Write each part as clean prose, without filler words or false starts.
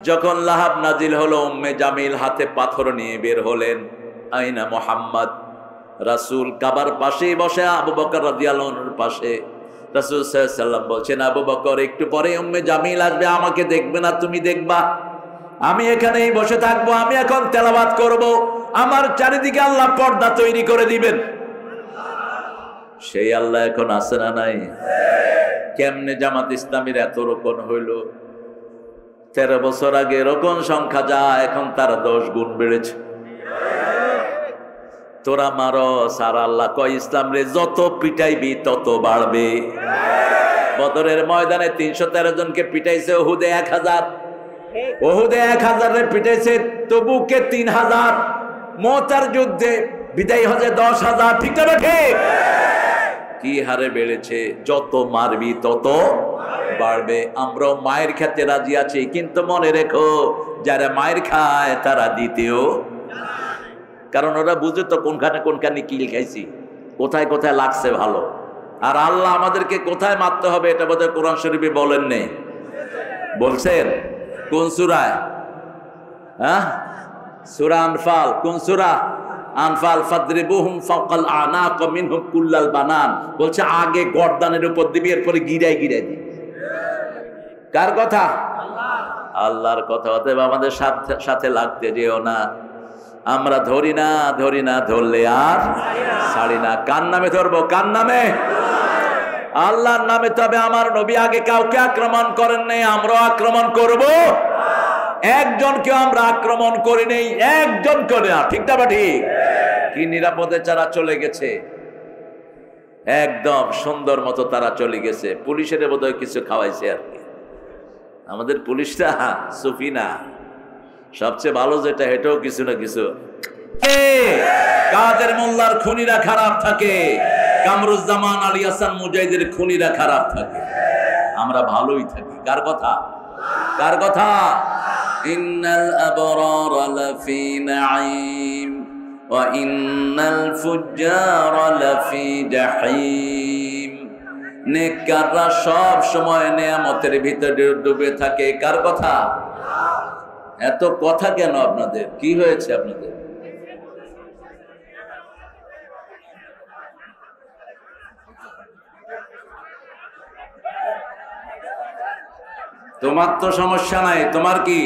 যখন লাহাব নাজিল হলো, উম্মে জামিল হাতে পাথর নিয়ে বের হলেন। আইনা মোহাম্মদ, রাসূল কাবার পাশেই বসে, আবু বকর রাদিয়াল্লাহু আনহুর পাশে। রাসূল সাল্লাল্লাহু আলাইহি ওয়াসাল্লাম বলছেন, আবু বকর একটু পরে উম্মে জামিল আসবে, আমাকে দেখবে না, তুমি দেখবা, আমি এখানেই বসে থাকবো, আমি এখন তেলাওয়াত করব, আমার চারিদিকে আল্লাহ পর্দা তৈরি করে দিবেন। সেই আল্লাহ এখন আছে না নাই? কেমনে জামাত ইসলামীর এত রোকন হইল? 13 বছর আগে রোকন সংখ্যা যা, এখন তার 10 গুণ বেড়েছে। তোরা মারো সার, আল্লাহ কয় ইসলাম রে যত পিটাইবি তত বাড়বে। বদরের ময়দানে 313 জনকে পিটাইছে, ওহুদে 1000, ওহুদে 1000 রে পিটাইছে, তবুকে 3000, মুতার যুদ্ধে বিদায় হজে 10,000। ঠিক না ঠিক? কি হারে বেড়েছে, যত মারবি তত বাড়বে। আমরাও মায়ের খেতে রাজি আছি, কিন্তু মনে রেখো যারা মায়ের খায় তারা দিতেও, কারণ ওরা বুঝে তো কোনখানে কিল খাইছি, কোথায় কোথায় লাগছে ভালো। আর আল্লাহ আমাদেরকে কোথায় মারতে হবে এটা বোধহয় কোরআন শরীফে বলেন নেই। বলছেন কোন সূরায়? সূরা আনফাল। কোন সূরা? আনফাল। ফাদরিবুহুম ফাওকাল আনাক মিনহুম কুল্লাল বানান। বলছে আগে গর্দানের উপর দিবি, এরপরে গিরায় গিরায় দিবি। কার কথা? আল্লাহর কথা। অতএব আমাদের সাথে লাগতে যেও না। আমরা ধরি না, ধরলে আর ছাড়ি না। কার নামে ধরবো? কার নামে? আল্লাহর নামে। তবে আমার নবী আগে কাউকে আক্রমণ করেন নাই, আমরাও আক্রমণ করব। একজনকে আমরা আক্রমণ করি নেই, একজন করে না। ঠিক না ঠিক? কি নিরাপদে যারা চলে গেছে, একদম সুন্দর মতো তারা চলে গেছে। পুলিশের বোধহয় কিছু খাওয়াইছে আর কি। আমাদের পুলিশটা সুফি না, সবচেয়ে ভালো যেটা এটাও কিছু না কিছু। কাদের মোল্লার খুনিরা খারাপ থাকে, কামরুজ্জামান আলী হাসান মুজাহিদের খুনিরা খারাপ থাকে, আমরা ভালোই থাকি। কার কথা? কার কথা? ইন্নাল আবরারা লাফি নাঈম ওয়া ইন্নাল ফুজ্জারা লাফি জাহিম। নেককাররা সব সময় নেয়ামতের ভিতরে ডুবে থাকে। কার কথা? এত কথা কেন আপনাদের? কি হয়েছে আপনাদের? তোমার তো সমস্যা নাই, তোমার কি?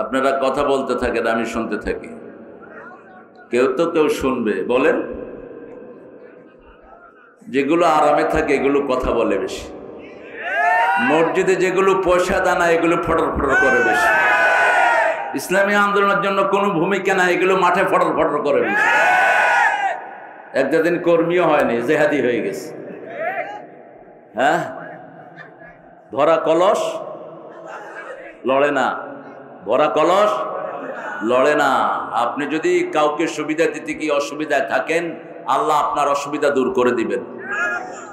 আপনারা কথা বলতে থাকেন, আমি শুনতে থাকি। কেউ তো কেউ শুনবে। বলেন। যেগুলো আরামে থাকে এগুলো কথা বলে বেশি। মসজিদে যেগুলো পয়সা দানা এগুলো ফটর ফটর করে বেশি। ইসলামী আন্দোলনের জন্য কোনো ভূমিকা নাই, এগুলো মাঠে ফটর ফটর করে বেশি। একটা দিন কর্মীও হয়নি, জেহাদি হয়ে গেছে। হ্যাঁ, ভরা কলস লড়ে না, ভরা কলস লড়ে না। আপনি যদি কাউকে সুবিধা দিতে গিয়ে অসুবিধায় থাকেন, আল্লাহ আপনার অসুবিধা দূর করে দিবেন।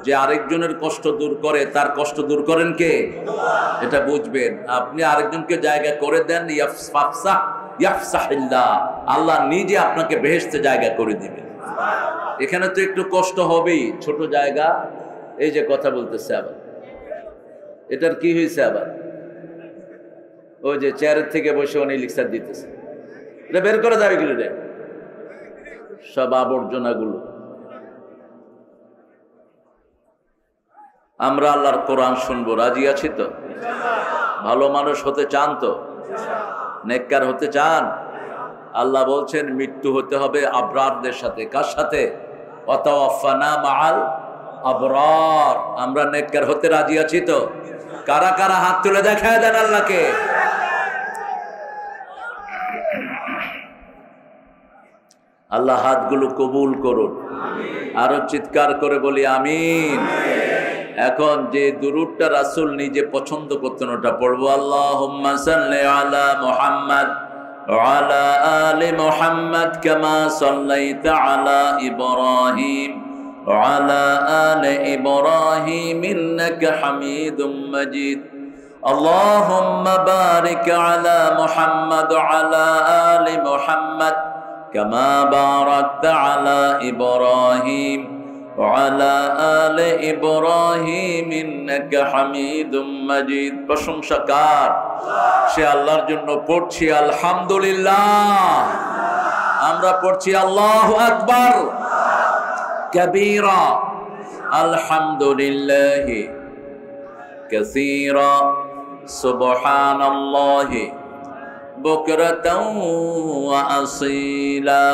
যে আরেকজনের কষ্ট দূর করে, তার কষ্ট দূর করেন কে? এটা বুঝবেন। আপনি আরেকজনকে জায়গা করে দেন, ইয়াফসাহিল্লাহ, আল্লাহ নিজে আপনাকে বেহেশতে জায়গা করে দিবেন। এখানে তো একটু কষ্ট হবেই, ছোট জায়গা। এই যে কথা বলতেছে, আবার এটার কি হয়েছে? আবার ওই যে চেয়ারের থেকে বসে উনি লেকচার দিতেছে, এটা বের করে যাবে গেল রে, সব আবর্জনাগুলো। আমরা আল্লাহর কোরআন শুনবো, রাজি আছি তো? ভালো মানুষ হতে চান তো? নেককার হতে চান? আল্লাহ বলছেন মৃত্যু হতে হবে আবরারদের সাথে। কার সাথে? ওয়াতাওয়াফানা মাআল আবরার। আমরা নেককার হতে রাজি আছি তো? কারা কারা হাত তুলে দেখায় দেন আল্লাহকে। আল্লাহ হাতগুলো কবুল করুন। আরো চিৎকার করে বলি আমিন। এখন যে দুরূদটা রাসূল নিজে পছন্দ করতেন ওটা পড়বো। আল্লাহুম্মা সাল্লি আলা মুহাম্মাদ ওয়া আলা আলি মুহাম্মাদ কামা সাল্লাইতা আলা ইব্রাহিম ওয়া আলা আলি ইব্রাহিম ইন্নাকা হামিদুম মাজিদ। আল্লাহুম্মা বারিক আলা মুহাম্মাদ ওয়া আলা আলি মুহাম্মাদ কামা বারাকতা আলা ইব্রাহিম ওয়া আলা আলি ইব্রাহিম ইন্নাকা হামিদুম মাজিদ। প্রশংসা কার? সে আল্লাহর জন্য পড়ছি আলহামদুলিল্লাহ, আমরা পড়ছি আল্লাহু আকবার কাবীরা, আলহামদুলিল্লাহি কাসীরা, সুবহানাল্লাহি বুকরাতাও ওয়া আসীলা,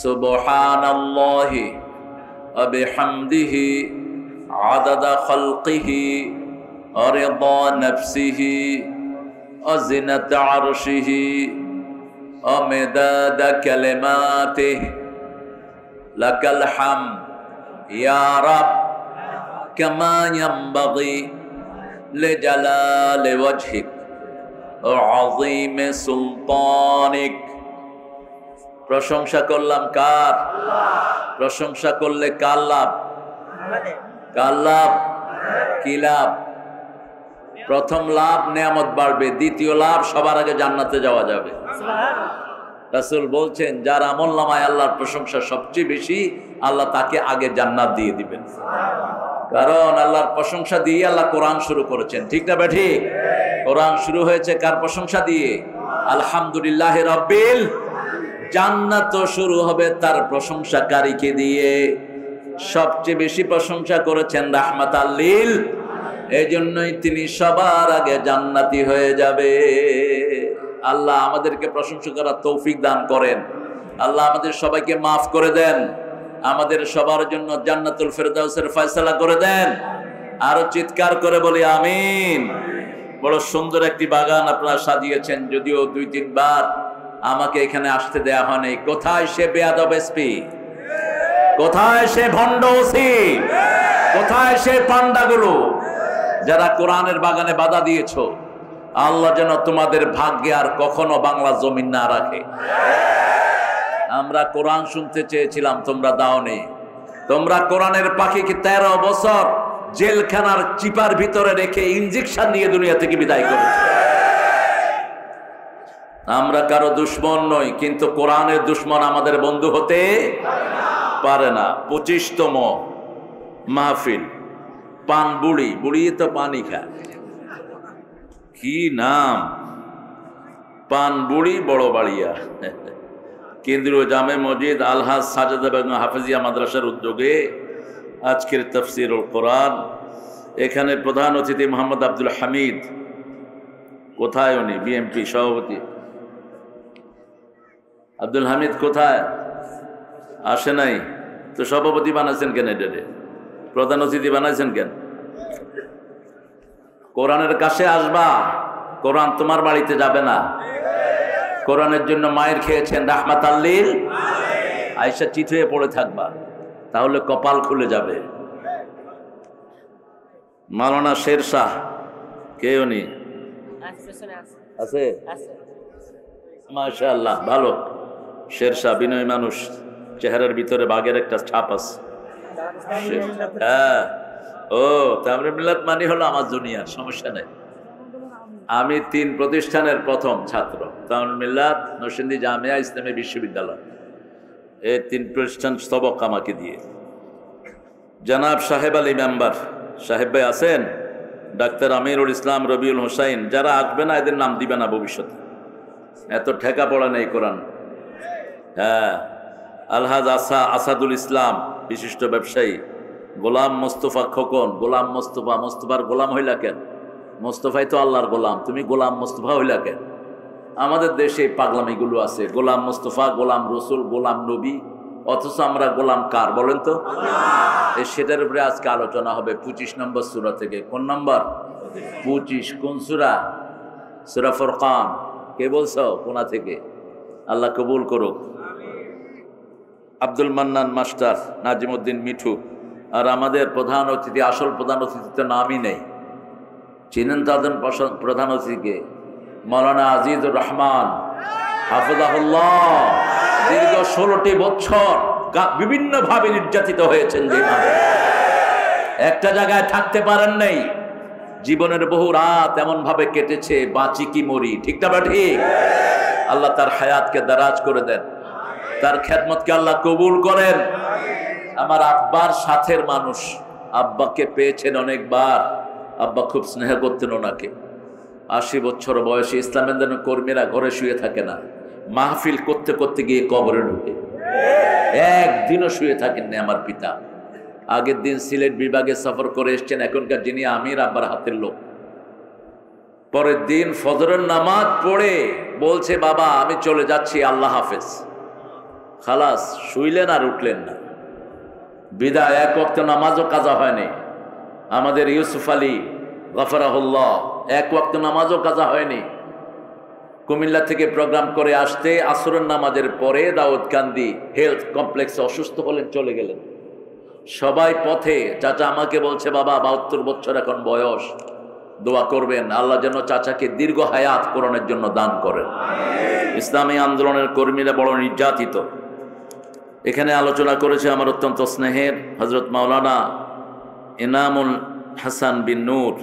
সুবহানাল্লাহি ওয়া বিহামদিহি আদাদা খালকিহি ওয়া রিদা নাফসিহি ওয়া জিনাতা আরশিহি ওয়া মিদাদা কালিমাতিহি লাকাল হামদ ইয়া রাব কামা ইয়ানবাগি লিজালালি ওয়াজহিক ওয়া আযীমি সুলতানিক। প্রশংসা করলাম কার? প্রশংসা করলে কার লাভ? কার লাভ? কি লাভ? প্রথম লাভ নেয়ামত বাড়বে, দ্বিতীয় লাভ সবার আগে জান্নাতে যাওয়া যাবে। রাসূল বলছেন যার আমলনামায় আল্লাহর প্রশংসা সবচেয়ে বেশি, আল্লাহ তাকে আগে জান্নাত দিয়ে দিবেন। কারণ আল্লাহর প্রশংসা দিয়ে আল্লাহ কোরআন শুরু করেছেন, ঠিক না ঠিক? কোরআন শুরু হয়েছে কার প্রশংসা দিয়ে? আলহামদুলিল্লাহি রাব্বিল। জান্নাত শুরু হবে তার প্রশংসাকারীকে দিয়ে। সবচেয়ে বেশি প্রশংসা করেছেন রাহমাতাল লিল, এজন্যই তিনি সবার আগে জান্নাতি হয়ে যাবে। আল্লাহ আমাদেরকে প্রশংসা করার তৌফিক দান করেন। আল্লাহ আমাদের সবাইকে মাফ করে দেন, আমাদের সবার জন্য জান্নাতুল ফেরদাউসের ফয়সালা করে দেন। আরো চিৎকার করে বলি আমিন। বড় সুন্দর একটি বাগান আপনারা সাজিয়েছেন, যদিও 2-3 বার আমাকে এখানে আসতে দেয়া হয়নি। কোথায় সে বেয়াদব এসপি? কোথায় সে ভণ্ড ওসি? কোথায় সে পান্ডাগুলো যারা কোরআনের বাগানে বাধা দিয়েছো? আল্লাহ যেন তোমাদের ভাগ্যে আর কখনো বাংলা জমিন না রাখে। আমরা কোরআন শুনতে চেয়েছিলাম, তোমরা দাওনি। তোমরা কোরআনের পাখিকে 13 বছর জেলখানার চিপার ভিতরে রেখে ইনজেকশন নিয়ে দুনিয়া থেকে বিদায় করেছে। আমরা কারো দুশ্মন নই, কিন্তু কোরআনের দুশ্মন আমাদের বন্ধু হতে পারে না। 25তম মাহফিল, পান বুড়ি, বুড়ি তো পানি খায়, কি নাম? পান বুড়ি বড় বাড়িয়া কেন্দ্রীয় জামে মসজিদ আলহাজ সাজেদা বেগম হাফিজিয়া মাদ্রাসার উদ্যোগে আজকের তাফসীরুল কোরআন। এখানে প্রধান অতিথি মোহাম্মদ আব্দুল হামিদ। কোথায় উনি? বিএমপি সভাপতি আব্দুল হামিদ কোথায়? আসে নাই তো। সভাপতি বানাইছেন কেন? এটারে প্রধান অতিথি বানাইছেন কেন? কোরআনের কাছে আসবা, কোরআন তোমার বাড়িতে যাবে না। কোরআনের জন্য মায়ের খেয়েছেন রাহমাতাল লিল, আয়েশা চিত হয়ে পড়ে থাকবা, তাহলে কপাল খুলে যাবে। মাওলানা শেরশাহ কে উনি? আছে মাশাআল্লাহ, ভালো। শেরশাহ বিনয় মানুষ, চেহারার ভিতরে বাঘের একটা ছাপ আছে। হ্যাঁ, ও তামরে মিল্লাত মানে হলো আমার দুনিয়া, সমস্যা নাই। আমি 3 প্রতিষ্ঠানের প্রথম ছাত্র, তামরে মিল্লাত, নরসিংদী জামিয়া ইসলামী বিশ্ববিদ্যালয়। এই 3 প্রতিষ্ঠান সবক আমাকে দিয়ে। জনাব সাহেব আলী মেম্বার সাহেব ভাই আছেন, ডাক্তার আমিরুল ইসলাম, রবিউল হোসাইন, যারা আসবে না এদের নাম দিবে না ভবিষ্যতে, এত ঠেকা পড়া নেই কোরআন। হ্যাঁ, আলহাজ আসাদুল ইসলাম বিশিষ্ট ব্যবসায়ী, গোলাম মোস্তফা খোকন, গোলাম মোস্তফা, মোস্তফার গোলাম হইলা কেন? মোস্তফাই তো আল্লাহর গোলাম, তুমি গোলাম মোস্তফা হইলা কেন? আমাদের দেশে পাগলামিগুলো আছে, গোলাম মোস্তফা, গোলাম রসুল, গোলাম নবী, অথচ আমরা গোলাম কার বলেন তো? সেটার উপরে আজকে আলোচনা হবে 25 নম্বর সূরা থেকে। কোন নম্বর? 25। কোন সূরা? সূরা ফুরকান। কে বলছো? কোনা থেকে? আল্লাহ কবুল করুক। আব্দুল মান্নান মাস্টার, নাজিমউদ্দিন মিঠু, আর আমাদের প্রধান অতিথি, আসল প্রধান অতিথি তো নামই নেই, চিনেন তাদের প্রধান অতিথিকে? মাওলানা আজিজুর রহমান হাফিজাহুল্লাহ। দীর্ঘ 16টি বছর বিভিন্নভাবে নির্যাতিত হয়েছেন, যেভাবে একটা জায়গায় থাকতে পারেন নাই। জীবনের বহু রাত এমন ভাবে কেটেছে, বাঁচি কি মরি, ঠিক না ঠিক? আল্লাহ তার হায়াতকে দারাজ করে দেন, তার খেদমতকে আল্লাহ কবুল করেন। আমার আব্বার সাথের মানুষ, আব্বাকে পেয়েছেন অনেকবার, আব্বা খুব স্নেহ করতেন ওনাকে। 80 বছর বয়সে ইসলামের কর্মীরা ঘরে শুয়ে থাকে না, মাহফিল করতে করতে গিয়ে কবরে ঢুকে, একদিনও শুয়ে থাকেননি আমার পিতা। আগের দিন সিলেট বিভাগে সফর করে এসছেন এখনকার যিনি আমির, আব্বার হাতের লোক। পরের দিন ফজরের নামাজ পড়ে বলছে, বাবা আমি চলে যাচ্ছি, আল্লাহ হাফেজ। খালাস, শুইলেন আর উঠলেন না, বিদায়। এক ওয়াক্ত নামাজও কাজা হয়নি। আমাদের ইউসুফ আলী গফরাহুল্লাহ, এক ওয়াক্ত নামাজও কাজা হয়নি। কুমিল্লা থেকে প্রোগ্রাম করে আসতে আসরের নামাজের পরে দাউদকান্দি হেলথ কমপ্লেক্সে অসুস্থ হলেন, চলে গেলেন। সবাই পথে, চাচা আমাকে বলছে, বাবা 72 বছর এখন বয়স, দোয়া করবেন আল্লাহ যেন চাচাকে দীর্ঘ হায়াত কোরআনের জন্য দান করেন। ইসলামী আন্দোলনের কর্মীরা বড় নির্যাতিত। এখানে আলোচনা করেছে আমার অত্যন্ত স্নেহের হযরত মাওলানা এনামুল হাসান বিন নূর,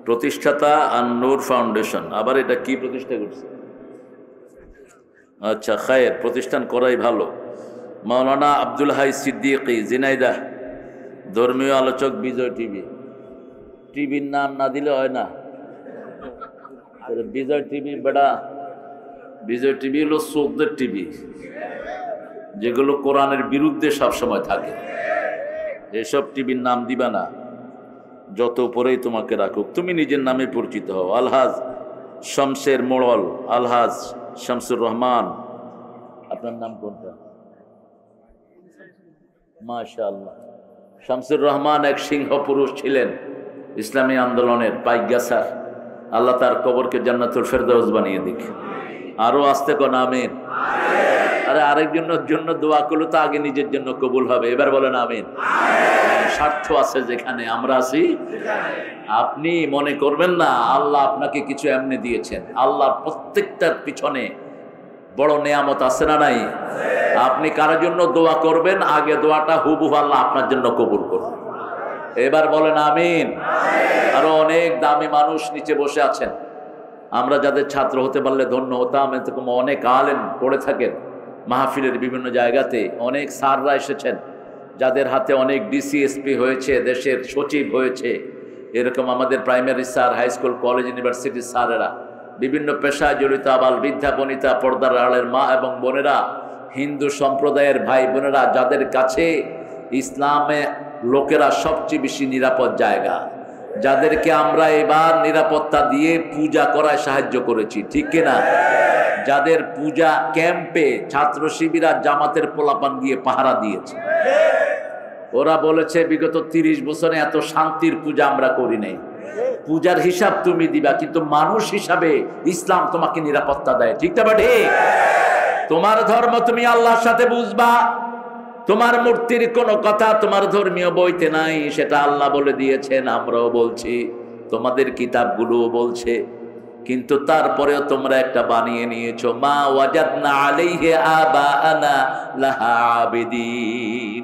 প্রতিষ্ঠাতা আন নূর ফাউন্ডেশন। আবার এটা কি প্রতিষ্ঠা করছে? আচ্ছা, খায়ের, প্রতিষ্ঠান করাই ভালো। মাওলানা আব্দুল হাই সিদ্দিকী জিনাইদা, ধর্মীয় আলোচক, বিজয় টিভি। টিভির নাম না দিলে হয় না। বিজয় টিভি বেটা, বিজয় টিভি হলো চোদ্দের টিভি, যেগুলো কোরআনের বিরুদ্ধে সবসময় থাকে। এসব টিভির নাম দিবা না, যত উপরেই তোমাকে রাখুক, তুমি নিজের নামে পরিচিত হও। আলহাজ শমশের মোড়ল, আলহাজ শামসুর রহমান। আপনার নাম কোনটা? মাশাআল্লাহ। শামসুর রহমান এক সিংহ পুরুষ ছিলেন ইসলামী আন্দোলনের পাইগাছার। আল্লাহ তার কবরকে জান্নাতুল ফেরদাউস বানিয়ে দিক। আরো আসতে কোন আমিন। আরে আরেকজনের জন্য দোয়া করলে তো আগে নিজের জন্য কবুল হবে। এবার বলেন আমিন। স্বার্থ আছে যেখানে, আমরা আছি। আপনি মনে করবেন না আল্লাহ আপনাকে কিছু এমনি দিয়েছেন। আল্লাহর প্রত্যেকটার পিছনে বড় নেয়ামত আছে না নাই? আপনি কারোর জন্য দোয়া করবেন, আগে দোয়াটা হুবহু আল্লাহ আপনার জন্য কবুল করবেন। এবার বলেন আমিন। আরো অনেক দামি মানুষ নিচে বসে আছেন, আমরা যাদের ছাত্র হতে পারলে ধন্য হতাম। এরকম অনেক আলেম পড়ে থাকেন মাহফিলের বিভিন্ন জায়গাতে। অনেক স্যাররা এসেছেন যাদের হাতে অনেক ডিসিএসপি হয়েছে, দেশের সচিব হয়েছে। এরকম আমাদের primary sir, high school, college, ইউনিভার্সিটির স্যারেরা, বিভিন্ন পেশায় জড়িত আবাল বৃদ্ধা বনিতা, পর্দার আড়ালের মা এবং বোনেরা, হিন্দু সম্প্রদায়ের ভাই বোনেরা, যাদের কাছে ইসলামে লোকেরা সবচেয়ে বেশি নিরাপদ জায়গা, যাদেরকে আমরা এবার নিরাপত্তা দিয়ে পূজা করায় সাহায্য করেছি, ঠিক কিনা? যাদের পূজা ক্যাম্পে ছাত্র শিবিরা জামাতের পোলাপান গিয়ে পাহারা দিয়েছে। ওরা বলেছে বিগত 30 বছরে এত শান্তির পূজা আমরা করি নাই। পূজার হিসাব তুমি দিবা, কিন্তু মানুষ হিসাবে ইসলাম তোমাকে নিরাপত্তা দেয়, ঠিক না? বাট তোমার ধর্ম তুমি আল্লাহর সাথে বুঝবা। তোমার মূর্তির কোনো কথা তোমার ধর্মীয় বইতে নাই, সেটা আল্লাহ বলে দিয়েছেন, আমরাও বলছি, তোমাদের কিতাবগুলোও বলছে। কিন্তু তারপরেও তোমরা একটা বানিয়ে নিয়েছো, মা ওয়াজাদনা আলাইহি আবাআনা লাহা আবিদিন।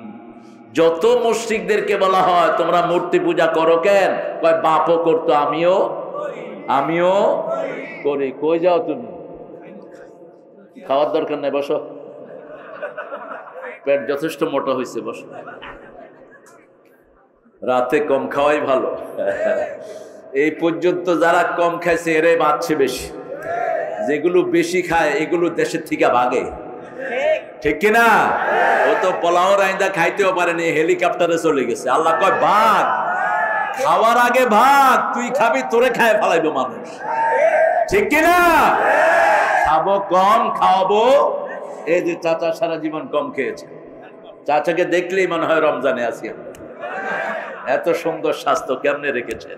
যত মুশরিকদেরকে বলা হয় তোমরা মূর্তি পূজা করো কেন? কয় বাপও করতো, আমিও করি। কই যাও তুমি? খাওয়ার দরকার নেই, বসো। পেট যথেষ্ট মোটা হয়েছে, বসো। রাতে কম খাওয়াই ভালো। এই পর্যন্ত যারা কম খাইছে এরাই বাঁচছে বেশি। যেগুলো বেশি খায় এগুলো দেশের থেকে ভাগে, ঠিক কিনা? ও তো পোলাও রাইন্দা খাইতেও পারেনি, হেলিকপ্টারে চলে গেছে। আল্লাহ কয় ভাগ, খাওয়ার আগে ভাগ, তুই খাবি, তোরে খায় ফেলাইবো মানুষ, ঠিক কিনা? খাবো কম, খাওয়াবো। এই যে চাচা সারা জীবন কম খেয়েছে, চাচাকে দেখলেই মনে হয় রমজানে আছি আমরা। এত সুন্দর স্বাস্থ্য কেমনে রেখেছেন।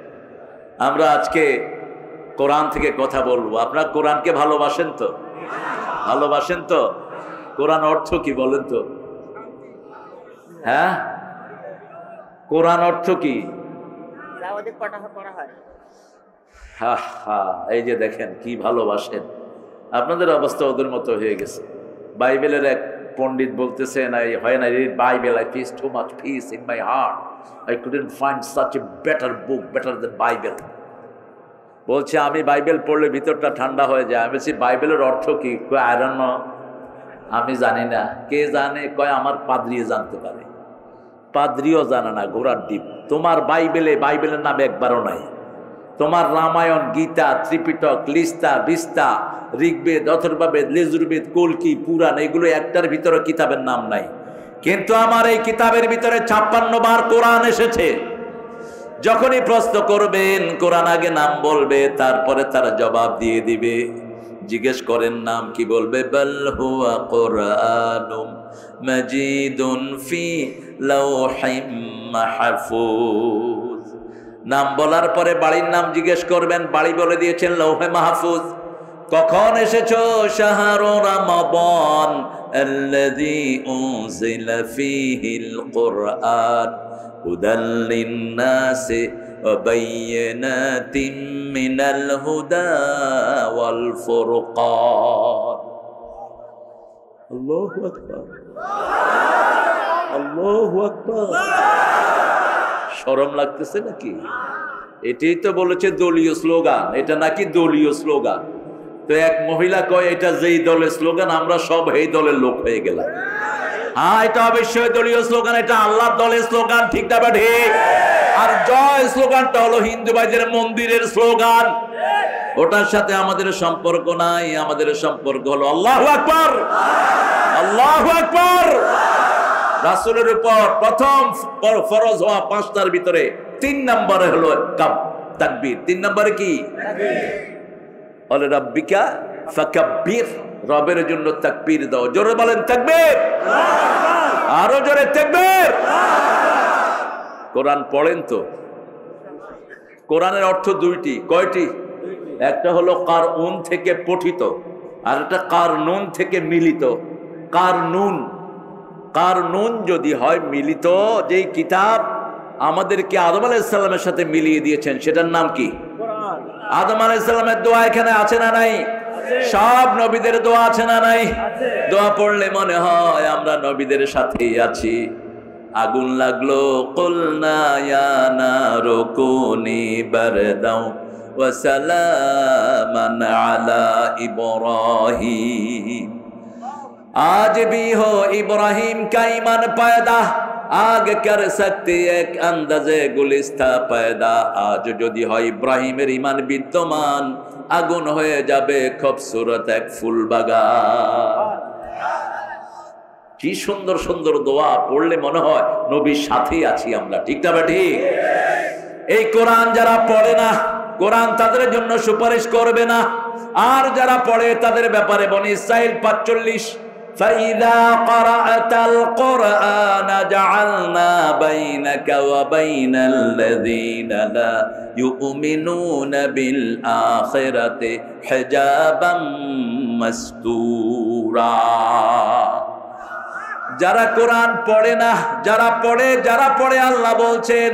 আমরা আজকে কোরআন থেকে কথা বলবো। আপনারা কোরআনকে ভালোবাসেন তো? ভালোবাসেন তো? কোরআন অর্থ কি বলেন তো? হ্যাঁ, কোরআন অর্থ কি? এই যে দেখেন কি ভালোবাসেন। আপনাদের অবস্থা ওদের মতো হয়ে গেছে। বাইবেলের এক পণ্ডিত বলতেছেন, when I read Bible I feel too much peace in my heart. I couldn't find such a better book, better than Bible. বলছে আমি বাইবেল পড়লে ভিতরটা ঠান্ডা হয়ে যায়। আমি বলছি বাইবেলের অর্থ কি? কয় আই ডোন্ট নো, আমি জানি না। কে জানে? কয় আমার পাদ্রিও জানতে পারে। পাদ্রিও জানে না, ঘোড়ার ডিপ। তোমার বাইবেলের নাম একবারও নাই। তোমার রামায়ণ, গীতা, ত্রিপিটক, লিস্তা, বিস্তা, ঋগ্বেদ, অথর্ববেদ, লেজুরবেদ, কল্কি, পুরাণ, এগুলো একটার ভিতরে কিতাবের নাম নাই। কিন্তু আমার এই কিতাবের ভিতরে 56 বার কোরআন এসেছে। যখনই প্রশ্ন করবেন কোরআন আগে নাম বলবে, তারপরে তারা জবাব দিয়ে দিবে। জিজ্ঞেস করেন নাম কি, বলবে বাল হুয়া কুরআনুম মাজিদুন ফি লাওহিম মাহফুজ। নাম বলার পরে বাড়ির নাম জিজ্ঞেস করবেন, বাড়ি বলে দিয়েছেন লৌহে মাহফুজ। কখন এসেছো? শাহরু রমাদান আল্লাযী উনজিলা ফীহিল কুরআন হুদাল লিন-নাসি ওয়া বায়্যিনাতিম মিনাল হুদা ওয়াল ফুরকান। আল্লাহু আকবার, আল্লাহু আকবার। শরম লাগতেছে নাকি? এটাই তো বলেছে দলীয় স্লোগান, এটা নাকি দলীয় স্লোগান। তো এক মহিলা কয় এটা যেই দলের স্লোগান আমরা সব এই দলের লোক হয়ে গেলাম। হ্যাঁ, এটা অবশ্যই দলীয় স্লোগান, এটা আল্লাহর দলের স্লোগান, ঠিক না ঠিক? আর জয় স্লোগানটা হলো হিন্দু ভাইদের মন্দিরের স্লোগান, ওটার সাথে আমাদের সম্পর্ক নাই। আমাদের সম্পর্ক হলো আল্লাহু আকবার, আল্লাহু আকবার। রাসূলের উপর প্রথম ফরজ হওয়া 5টার ভিতরে 3 নম্বরে হলো তাকবীর। 3 নম্বরে কি? বলে রাব্বিকা ফাকাব্বির, রবের জন্য তাকবীর দাও। জোরে বলেন তাকবীর, আরো জোরে তাকবীর। কোরআন পড়েন তো? কোরআনের অর্থ দুইটি। কয়টি? একটা হলো কারউন থেকে পঠিত, আর একটা কারনুন থেকে মিলিত। কারনুন যদি হয় মিলিত, যেই কিতাব আমাদেরকে আদম আলাইহিস সালামের সাথে মিলিয়ে দিয়েছেন সেটার নাম কি? কোরআন। আদম আলাইহিস সালামের দোয়া এখানে আছে না নাই? সব নবীদের দোয়া আছে না নাই? দোয়া পড়লে মনে হয় আমরা নবীদের সাথেই আছি। আগুন লাগলো, কুলনা ইয়া নারু কুনি বারদাও ওয়া সালামান আলা ইব্রাহিম। आज भी हो इब्राहिम का ईमान पैदा, आग कर सकते एक अंदाजे गुलिस्ता पैदा। आज যদি হয় ইব্রাহিমের ঈমান বিদ্যমান, আগুন হয়ে যাবে খুবসুরত এক ফুল বাগান। কি সুন্দর সুন্দর দোয়া পড়লে মনে হয় নবীর সাথেই আছি আমরা, ঠিক না ঠিক? এই কোরআন যারা পড়ে না, কোরআন তাদের জন্য সুপারিশ করবে না। আর যারা পড়ে তাদের ব্যাপারে বনি ইসরাঈল 45, فَإِذَا قَرَأْتَ الْقُرْآنَ جَعَلْنَا بَيْنَكَ وَبَيْنَ الَّذِينَ لَا يُؤْمِنُونَ بِالْآخِرَةِ حِجَابًا مَسْتُورًا। যারা কোরআন পড়ে না, যারা পড়ে আল্লাহ বলছেন,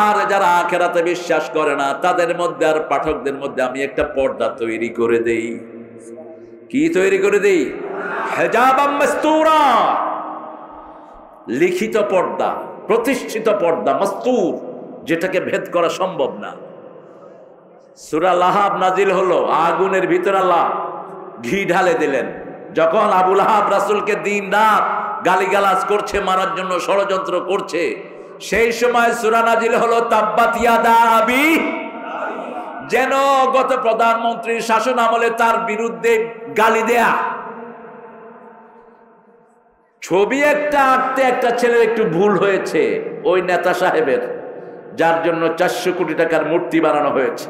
আর যারা আখিরাতে বিশ্বাস করে না, তাদের মধ্যে আর পাঠকদের মধ্যে আমি একটা পর্দা তৈরি করে দেই। কি তৈরি করে দেই? হিজাবাম মাসতুরা, লিখিত পর্দা, প্রতিষ্ঠিত পর্দা, মাসতুর, যেটাকে ভেদ করা সম্ভব না। সূরা লাহাব নাজিল হলো, আগুনের ভিতর আল্লাহ ঘি ঢালে দিলেন। যখন আবু লাহাব রাসূলকে দিন রাত গালিগালাজ করছে, মারার জন্য ষড়যন্ত্র করছে, সেই সময় সূরা নাজিল হলো তাব্বাত ইয়াদা আবি, যেন গত প্রধানমন্ত্রীর শাসন আমলে তার বিরুদ্ধে গালি দেয়া। ছবি একটা আঁকতে একটা ছেলের একটু ভুল হয়েছে, ওই নেতা সাহেবের, যার জন্য 400 কোটি টাকার মূর্তি বানানো হয়েছে।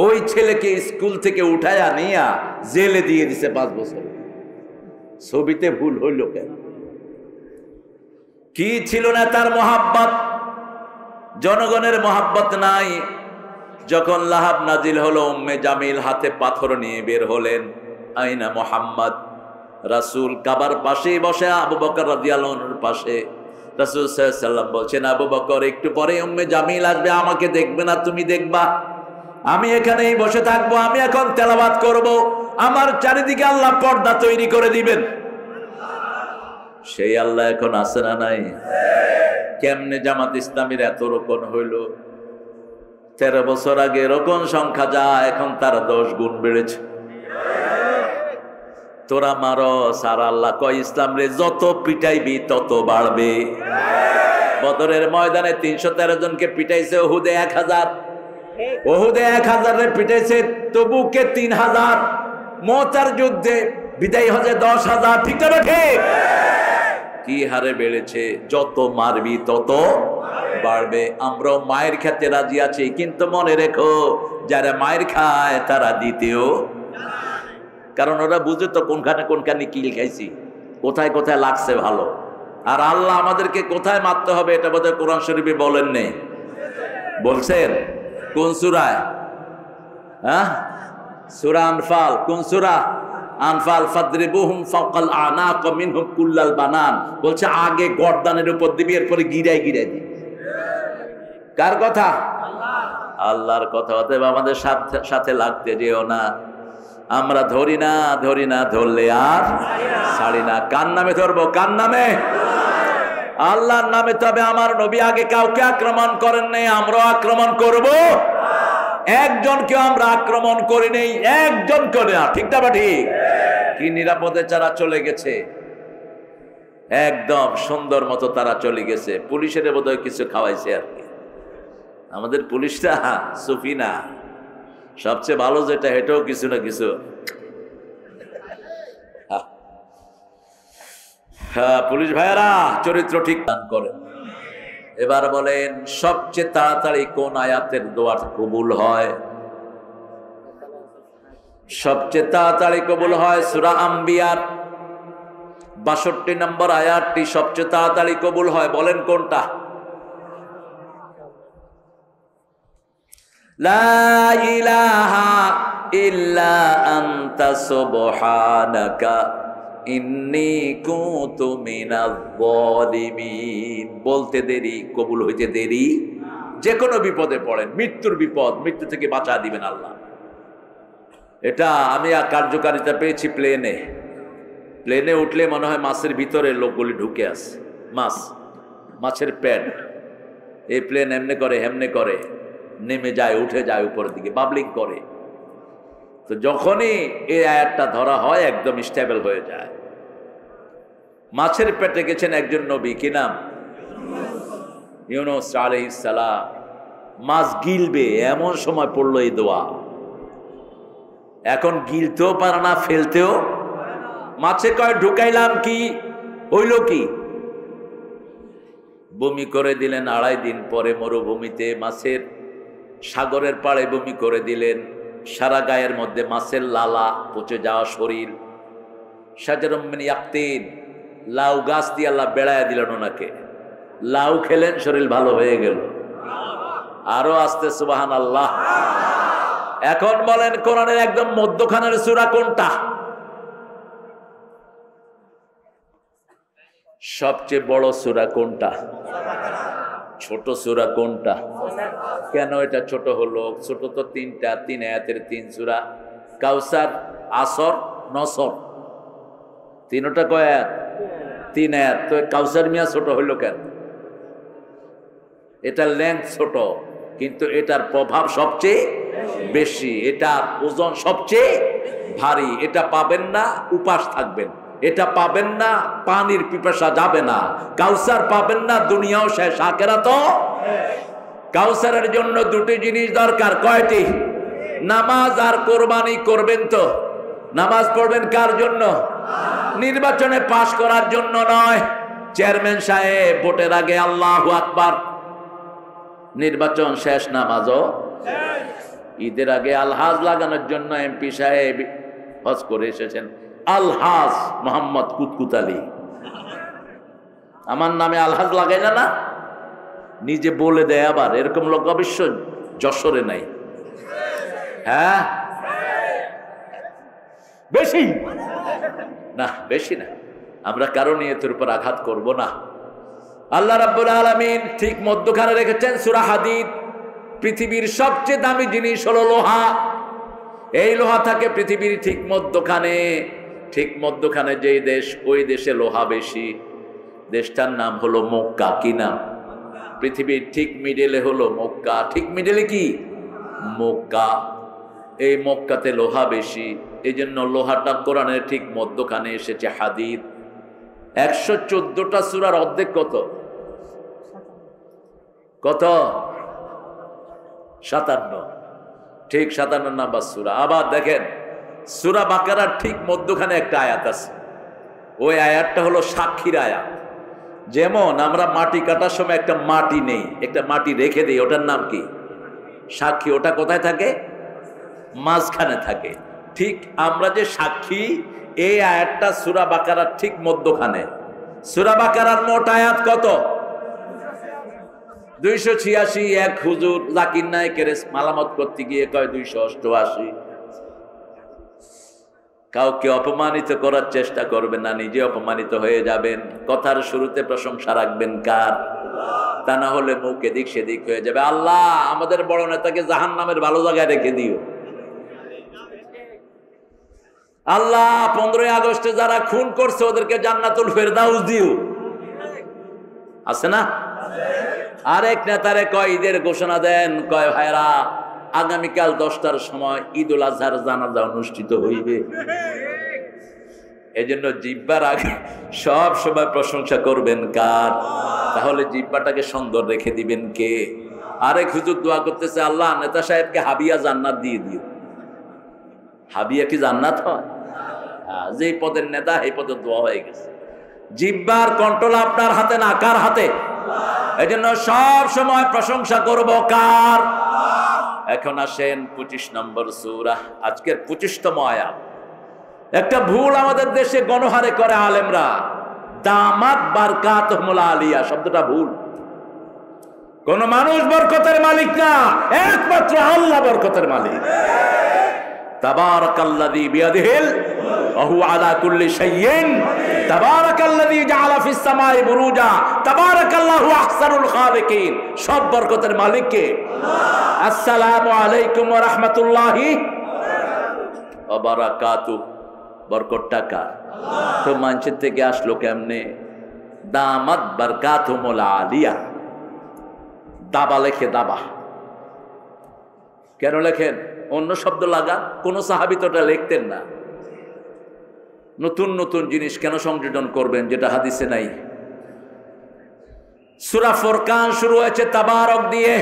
ওই ছেলেকে স্কুল থেকে উঠায়া নিয়া জেলে দিয়ে দিছে 5 বছর। ছবিতে ভুল হইল কেন? কি ছিল না তার মহাব্বত? জনগণের মহাব্বত নাই। যখন লাহাব নাজিল হলো, উম্মে জামিল হাতে পাথর নিয়ে বের হলেন। আইনা মুহাম্মদ, রাসূল কাবার পাশেই বসে, আবু বকর রাদিয়াল্লাহু আনহুর পাশে। রাসূল সাল্লাল্লাহু আলাইহি ওয়াসাল্লাম বলছেন, আবু বকর একটু পরে উম্মে জামিল আসবে, আমাকে দেখবে না, তুমি দেখবা। আমি এখানেই বসে থাকবো, আমি এখন তেলাওয়াত করব, আমার চারিদিকে আল্লাহ পর্দা তৈরি করে দিবেন। সেই আল্লাহ এখন আছে না নাই? কেমনে জামাত ইসলামীর এত রোপণ হইল? 13 বছর আগে এরকম সংখ্যা যা, এখন তার 10 গুণ বেড়েছে। তোরা মারো সার আল্লাহ কয় ইসলাম রে যত পিটাইবি তত বাড়বে। বদরের ময়দানে 313 জনকে পিটাইছে, উহুদে 1000, উহুদে 1000 রে পিটাইছে, তবুকে 3000, মুতার যুদ্ধে বিদায় হজে 10,000। ঠিক না ঠিক? কি হারে বেড়েছে, যত মারবি তত বাড়বে। আমরাও মায়ের খেতে রাজি আছি, কিন্তু মনে রেখো যারা মায়ের খায় তারা দিতেও, কারণ ওরা বুঝে তো কোনখানে কিল খাইছি, কোথায় কোথায় লাগছে ভালো। আর আল্লাহ আমাদেরকে কোথায় মারতে হবে এটা বোধহয় কোরআন শরীফে বলেন নেই, বলছেন কোন সূরায়? সূরা আনফাল। কোন সূরা? আনফাল। ফাদরিবুহুম ফাওকাল আনাক মিনহুম কুল্লাল বানান। বলছে আগে গর্দানের উপর দিবি, এরপরে গিরায় গিরায় দিবি। কার কথা? আল্লাহর কথা। অতএব আমাদের সাথে লাগতে যেও না। আমরা ধরি না ধরলে আর ছাড়ি না। কার নামে ধরবো? কার নামে? আল্লাহর নামে। তবে আমার নবী আগে কাউকে আক্রমণ করেন নাই, আমরাও আক্রমণ করব। একজনকে আমরা আক্রমণ করি নেই, একজন করে না। ঠিক না ঠিক? কি নিরাপদে যারা চলে গেছে, একদম সুন্দর মতো তারা চলে গেছে। পুলিশের বোধহয় কিছু খাওয়াইছে আর কি। আমাদের পুলিশটা সুফি না, সবচেয়ে ভালো যেটা এটাও কিছু না কিছু। হ্যাঁ, পুলিশ ভাইয়েরা চরিত্র ঠিক দান করেন। এবার বলেন সবচেয়ে তাড়াতাড়ি কোন আয়াতের দোয়া কবুল হয়? সবচেয়ে তাড়াতাড়ি কবুল হয় সূরা আম্বিয়ার 62 নম্বর আয়াতটি সবচেয়ে তাড়াতাড়ি কবুল হয়। বলেন কোনটা? লা ইলাহা ইল্লা আনতা সুবহানাকা ইন্নী কুনতু মিনাজ যালিমিন। বলতে দেরি, কবুল হইতে দেরি। যে কোনো বিপদে পড়েন, মৃত্যুর বিপদ, মৃত্যু থেকে বাঁচা দিবেন আল্লাহ। এটা আমি কার্যকারিতা পেয়েছি প্লেনে উঠলে মনে হয় মাছের ভিতরে লোকগুলি ঢুকে আসে। মাছের পেট, এই প্লেন এমনে করে হেমনে করে, নেমে যায়, উঠে যায় উপরের দিকে, বাবলিং করে। তো যখনই এই আয়াতটা ধরা হয় একদম স্টেবল হয়ে যায়। মাছের পেটে গেছেন একজন নবী, কি নাম? ইউনূস আলাইহিস সালাম। মাছ গিলবে এমন সময় পড়লো এই দোয়া। এখন গিলতেও পারে না, ফেলতেও। মাছে কয় ঢুকাইলাম কি, হইল কি? বমি করে দিলেন। 2.5 দিন পরে মরুভূমিতে মাছের, সাগরের পাড়ে বমি করে দিলেন। সারা গায়ের মধ্যে মাছের লালা, পচে যাওয়া শরীর। শাজারুম মিন ইয়াকতিন, লাউ গাছ দিয়ে আল্লাহ বেড়ায় দিলেন ওনাকে। লাউ খেলেন, শরীর ভালো হয়ে গেল। আরো আসতে সুবহানাল্লাহ। এখন বলেন কোরআনের একদম মধ্যখানের সূরা কোনটা? সবচেয়ে বড় সূরা কোনটা? ছোট সূরা কোনটা? কেন এটা ছোট হলো? ছোট তো 3টা, 3 আয়াতের 3 সূরা। কাউসার, আসর, নসর, তিনটা কয় আয়াত? 3 আয়াত। তো কাউসার মিয়া ছোট হইল কেন? এটার লেন্থ ছোট, কিন্তু এটার প্রভাব সবচেয়ে বেশি, এটার ওজন সবচেয়ে ভারী। এটা পাবেন না, উপাস থাকবেন। এটা পাবেন না, পানির পিপাসা যাবে না। কাউসার পাবেন না, দুনিয়াও শেষ, আখিরাতও। কাউসারের জন্য 2টি জিনিস দরকার। কয়টি? নামাজ আর কোরবানি করবেন তো। নামাজ পড়বেন কার জন্য? নির্বাচনে পাশ করার জন্য নয়। চেয়ারম্যান সাহেব ভোটের আগে আল্লাহু আকবার, নির্বাচন শেষ, নামাজও। ঈদের আগে আলহাজ লাগানোর জন্য এমপি সাহেব হজ করে এসেছেন। আলহাজ মোহাম্মদ কুতকুত আলী, আমার নামে আলহাজ লাগাই না, নিজে বলে দেয়। আবার এরকম লোক অবশ্য যশোরে নাই। হ্যাঁ, বেশি না, বেশি না। আমরা কারো নিয়তের উপর আঘাত করব না। আল্লাহ রাব্বুল আলামিন ঠিক মধ্যখানে রেখেছেন সূরা হাদিদ। পৃথিবীর সবচেয়ে দামি জিনিস হলো লোহা। এই লোহা থাকে পৃথিবীর ঠিক মধ্যখানে। ঠিক মধ্যখানে যেই দেশ, ওই দেশে লোহা বেশি। দেশটার নাম হলো মক্কা। কি নাম? পৃথিবীর ঠিক মিডলে হলো মক্কা। ঠিক মিডলে কি? মক্কা। এই মক্কাতে লোহা বেশি, এই জন্য লোহাটা কোরআনের ঠিক মধ্যখানে এসেছে হাদিদ। 114টা সূরার অর্ধেক কত? কত? 57। ঠিক 57 নাম্বার সূরা। আবার দেখেন সূরা বাকারার ঠিক মধ্যখানে একটা আয়াত আছে, ওই আয়াতটা হলো সাক্ষীর আয়াত। যেমন আমরা মাটি কাটার সময় একটা মাটি নেই, একটা মাটি রেখে দিই, ওটার নাম কি? সাক্ষী। ওটা কোথায় থাকে? মাঝখানে থাকে। ঠিক আমরা যে সাক্ষী, এই আয়াতটা সূরা বাকারার ঠিক মধ্যখানে। সূরা বাকারার মোট আয়াত কত? 286। এক হুজুর জাকির নায়েকের মালামত করতে গিয়ে কয় 288। কাউকে অপমানিত করার চেষ্টা করবেন না, নিজে অপমানিত হয়ে যাবেন। কথার শুরুতে প্রশংসা রাখবেন কার? তা না হলে মুখ এদিক সেদিক হয়ে যাবে। আল্লাহ আমাদের বড় নেতাকে জাহান্নামের ভালো জায়গায় রেখে দিও। আল্লাহ 15ই আগস্টে যারা খুন করছে ওদেরকে জান্নাতুল ফেরদাউস দিও। আছে না? আরেক নেতারে কয় ঈদের ঘোষণা দেন, কয় ভাইরা আগামীকাল 10টার সময় ঈদুল আজহার জানাজা অনুষ্ঠিত হইবে। এজন্য জিহ্বার আগে সব সময় প্রশংসা করবেন কার? তাহলে জিহ্বাটাকে সুন্দর রেখে দিবেন কে? আরেক হুজুর দোয়া করতেছে, আল্লাহ নেতা সাহেবকে হাবিয়া জান্নাত দিয়ে দিও। হাবিয়া কি জান্নাত হয়? যে পদের নেতা এই পদের দোয়া হয়ে গেছে। জিহ্বার কন্ট্রোল আপনার হাতে না, কার হাতে? এজন্য সব সময় প্রশংসা করব কার? এখন আসেন 25 নম্বর সূরা, আজকের 25তম আয়াত। একটা ভুল আমাদের দেশে গণহারে করে আলেমরা, দামাত বারকাতুহুমুল আলিয়া শব্দটা ভুল। কোন মানুষ বরকতের মালিক না, একমাত্র আল্লাহ বরকতের মালিক। তাবারাকাল্লাযী বিয়াদিহিল ওয়া হুয়া আলা কুল্লি শাইইন, তাবারাকাল্লাযী জাআলা ফিস সামাই বুরুজা, তাবারাকাল্লাহু আহসানুল খালিকিন। সব বরকতের মালিক কে? আল্লাহ। আসসালামু আলাইকুম ওয়া রাহমাতুল্লাহি ওয়া বারাকাতুহু। বরকতটা কার? আল্লাহ। তো মানুষের থেকে আসলো কেমনে? দামাত বারকাতুহুমুল আলিয়া। দাবা লেখে দাবা, কেন লেখেন? অন্য শব্দ লাগা। কোন সাহাবী তো এটা লিখতেন না। নতুন নতুন জিনিস কেন সংযোজন করবেন যেটা হাদিসে নাই? সূরা ফুরকান শুরু হয়েছে তাবারক দিয়ে।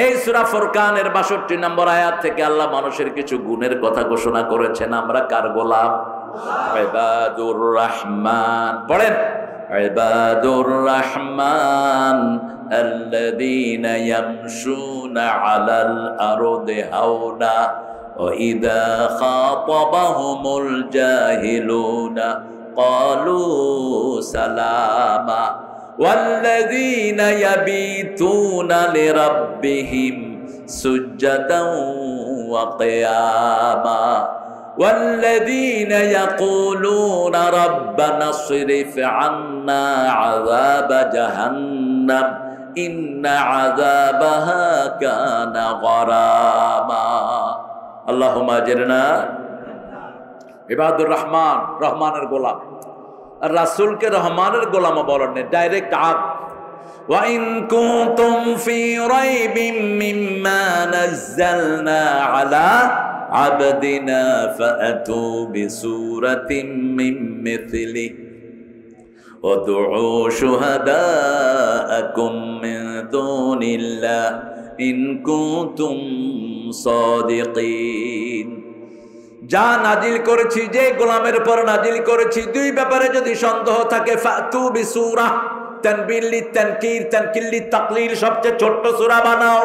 এই সূরা ফুরকানের 62 নম্বর আয়াত থেকে আল্লাহ মানুষের কিছু গুণের কথা ঘোষণা করেছেন। আমরা কার গোলাম? ইবাদুর রহমান। পড়েন, ইবাদুর রহমান আল্লাযীনা ইয়ামশুনা আলাল আরদি হাওনা ওয়া ইযা খাতাবাহুমুল জাহিলুনা ক্বালু সালামা ওয়াল্লাযীনা ইয়াবিতুনা লিরাব্বিহিম সুজদান ওয়া কিয়ামা والذين يقولون ربنا اصرف عنا عذاب جهنم إن عذابها كان غراما اللهم اجرنا ইবাদুর রহমান। রহমানের গোলাম। আর রাসূলকে রহমানের গোলাম বলেন, ডাইরেক্ট আব। وإن كنتم في ريب مما نزلنا على عبدنا فأتوا بسورة من مثله وادعوا شهداءكم من دون الله إن كنتم صادقين। যা নাজিল করেছি, যে গোলামের উপর নাজিল করেছি, দুই ব্যাপারে যদি সন্দেহ থাকে, ফাতু বিসূরা, তানবিল লিতানকির, তানকিল লিতাকলিল, সবচেয়ে ছোট্ট সূরা বানাও,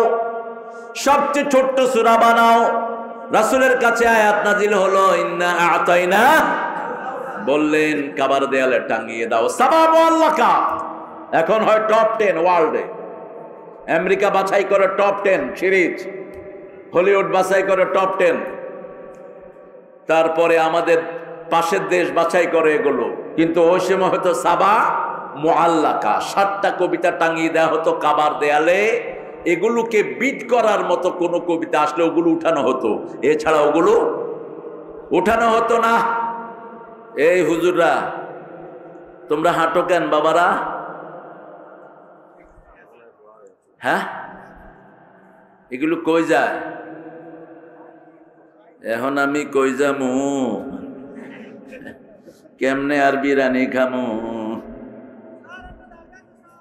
সবচেয়ে ছোট্ট সূরা বানাও। রাসূলের কাছে আয়াত নাজিল হলো ইন্না আতাইনা, বললেন কাবার দেয়ালে টাঙিয়ে দাও। সাবাবু আল্লাকা, এখন হয় টপ 10 ওয়ার্ল্ডে। আমেরিকা বাছাই করে টপ 10 সিরিজ, হলিউড বাছাই করে টপ 10, তারপরে আমাদের পাশের দেশ বাছাই করে এগুলো। কিন্তু ওই সময় হয়তো সাবা মুআল্লাকা, 7টা কবিতা টাঙিয়ে দেওয়া হতো কাবার দেয়ালে। এগুলোকে বিট করার মতো কোনো কবিতা আসলে ওগুলো উঠানো হতো, এছাড়া ওগুলো উঠানো হতো না। এই হুজুররা তোমরা হাঁটো কেন বাবারা? হ্যাঁ, এগুলো কই যায়? এখন আমি কই যামু, কেমনে আর বিরানি খামু?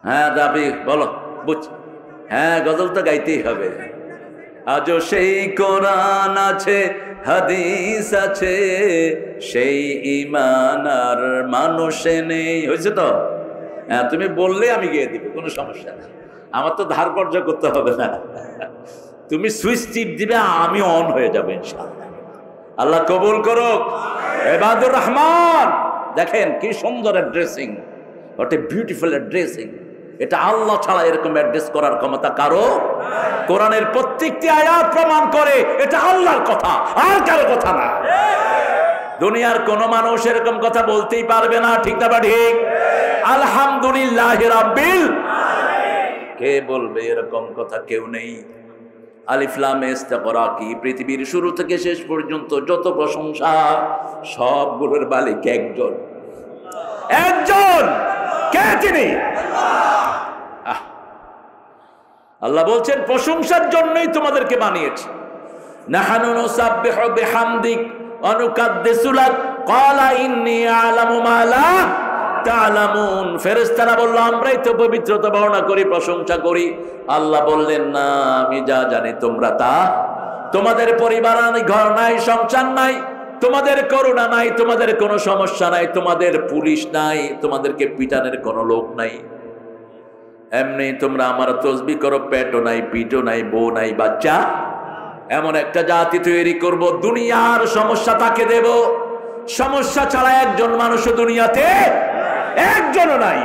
হ্যাঁ দাবি বলো, বুঝ। হ্যাঁ, গজল তো গাইতেই হবে। আজও সেই কোরআন আছে, হাদিস আছে, সেই ঈমান আর মানুষে নেই। হয়েছে তো? হ্যাঁ, তুমি বললে আমি গিয়ে দিব, কোনো সমস্যা নেই। আমার তো ধার কর্য করতে হবে না। তুমি সুইচ টিপ দিবে, আমি অন হয়ে যাবো ইনশাআল্লাহ। আল্লাহ কবুল করুক। ইবাদুর রহমান দেখেন কি সুন্দর dressing, what a beautiful dressing. এটা আল্লাহ ছাড়া এরকম অ্যাড্রেস করার ক্ষমতা কারো। কোরআনের প্রত্যেকটি আয়াত প্রমাণ করে এটা আল্লাহর কথা, আর কারো কথা না। দুনিয়ার কোন মানুষ এরকম কথা বলতেই পারবে না, ঠিক না? ঠিক। আলহামদুলিল্লাহ রাব্বিল আলামিন, কে বলবে এরকম কথা? কেউ নেই। আলিফ লাম ইস্তাকরা কি, পৃথিবীর শুরু থেকে শেষ পর্যন্ত যত প্রশংসা সবগুলোর মালিক একজন, একজন। কে তিনি? আল্লাহ বলছেন প্রশংসার জন্যই তোমাদেরকে বানিয়েছি। নাহানু নুসাব্বিহু বিহামদিক ওয়া নুকাদ্দিসু লাক ক্বালা ইন্নী আ'লামু মা লা তা'লামুন। ফেরেশতারা বলল আমরাই তো পবিত্রতা বর্ণনা করি, প্রশংসা করি। আল্লাহ বললেন না, আমি যা জানি তোমরা তা। তোমাদের পরিবার নাই, ঘর নাই, সংসার নাই, তোমাদের করুণা নাই, তোমাদের কোনো সমস্যা নাই, তোমাদের পুলিশ নাই, তোমাদেরকে পিটানের কোনো লোক নাই। এমনি তোমরা আমার তসবিহ করো, পেটও নাই, পিঠও নাই, বউ নাই, বাচ্চা। এমন একটা জাতি তৈরি করব, দুনিয়ার সমস্যা তাকে দেব। সমস্যা ছাড়া একজন মানুষও দুনিয়াতে একজনও নাই।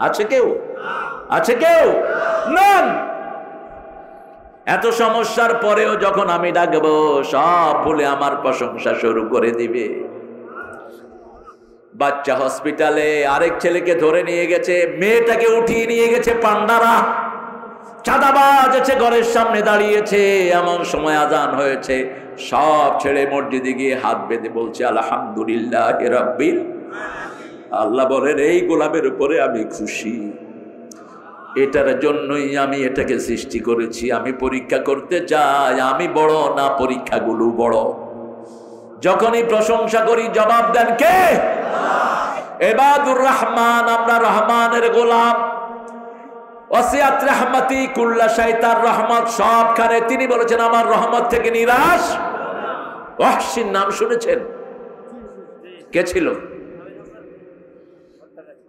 আছে কেউ? আছে কেউ? নন। এত সমস্যার পরেও যখন আমি ডাকবো, সব ভুলে আমার প্রশংসা শুরু করে দিবে। বাচ্চা হসপিটালে, আরেক ছেলেকে ধরে নিয়ে গেছে, মেয়েটাকে উঠিয়ে নিয়ে গেছে পান্ডারা। চাঁদাবাজ আছে ঘরের সামনে দাঁড়িয়েছে, এমন সময় আজান হয়েছে, সব ছেড়ে মসজিদে গিয়ে হাত বেঁধে বলছে আলহামদুলিল্লাহ রাব্বিল। আল্লাহ বলেন এই গোলামের উপরে আমি খুশি, এটার জন্যই আমি এটাকে সৃষ্টি করেছি। আমি পরীক্ষা করতে চাই, আমি বড় না পরীক্ষাগুলো বড়। যখনই প্রশংসা করি জবাব দেন কে? ইবাদুর রহমান, আমরা রহমানের গোলাম। ওয়াসিআত রাহমাতি কুল্লা শাই, তার রহমত সবখানে। তিনি বলেছেন আমার রহমত থেকে নিরাশ। ওয়াহশির নাম শুনেছেন? কে ছিল?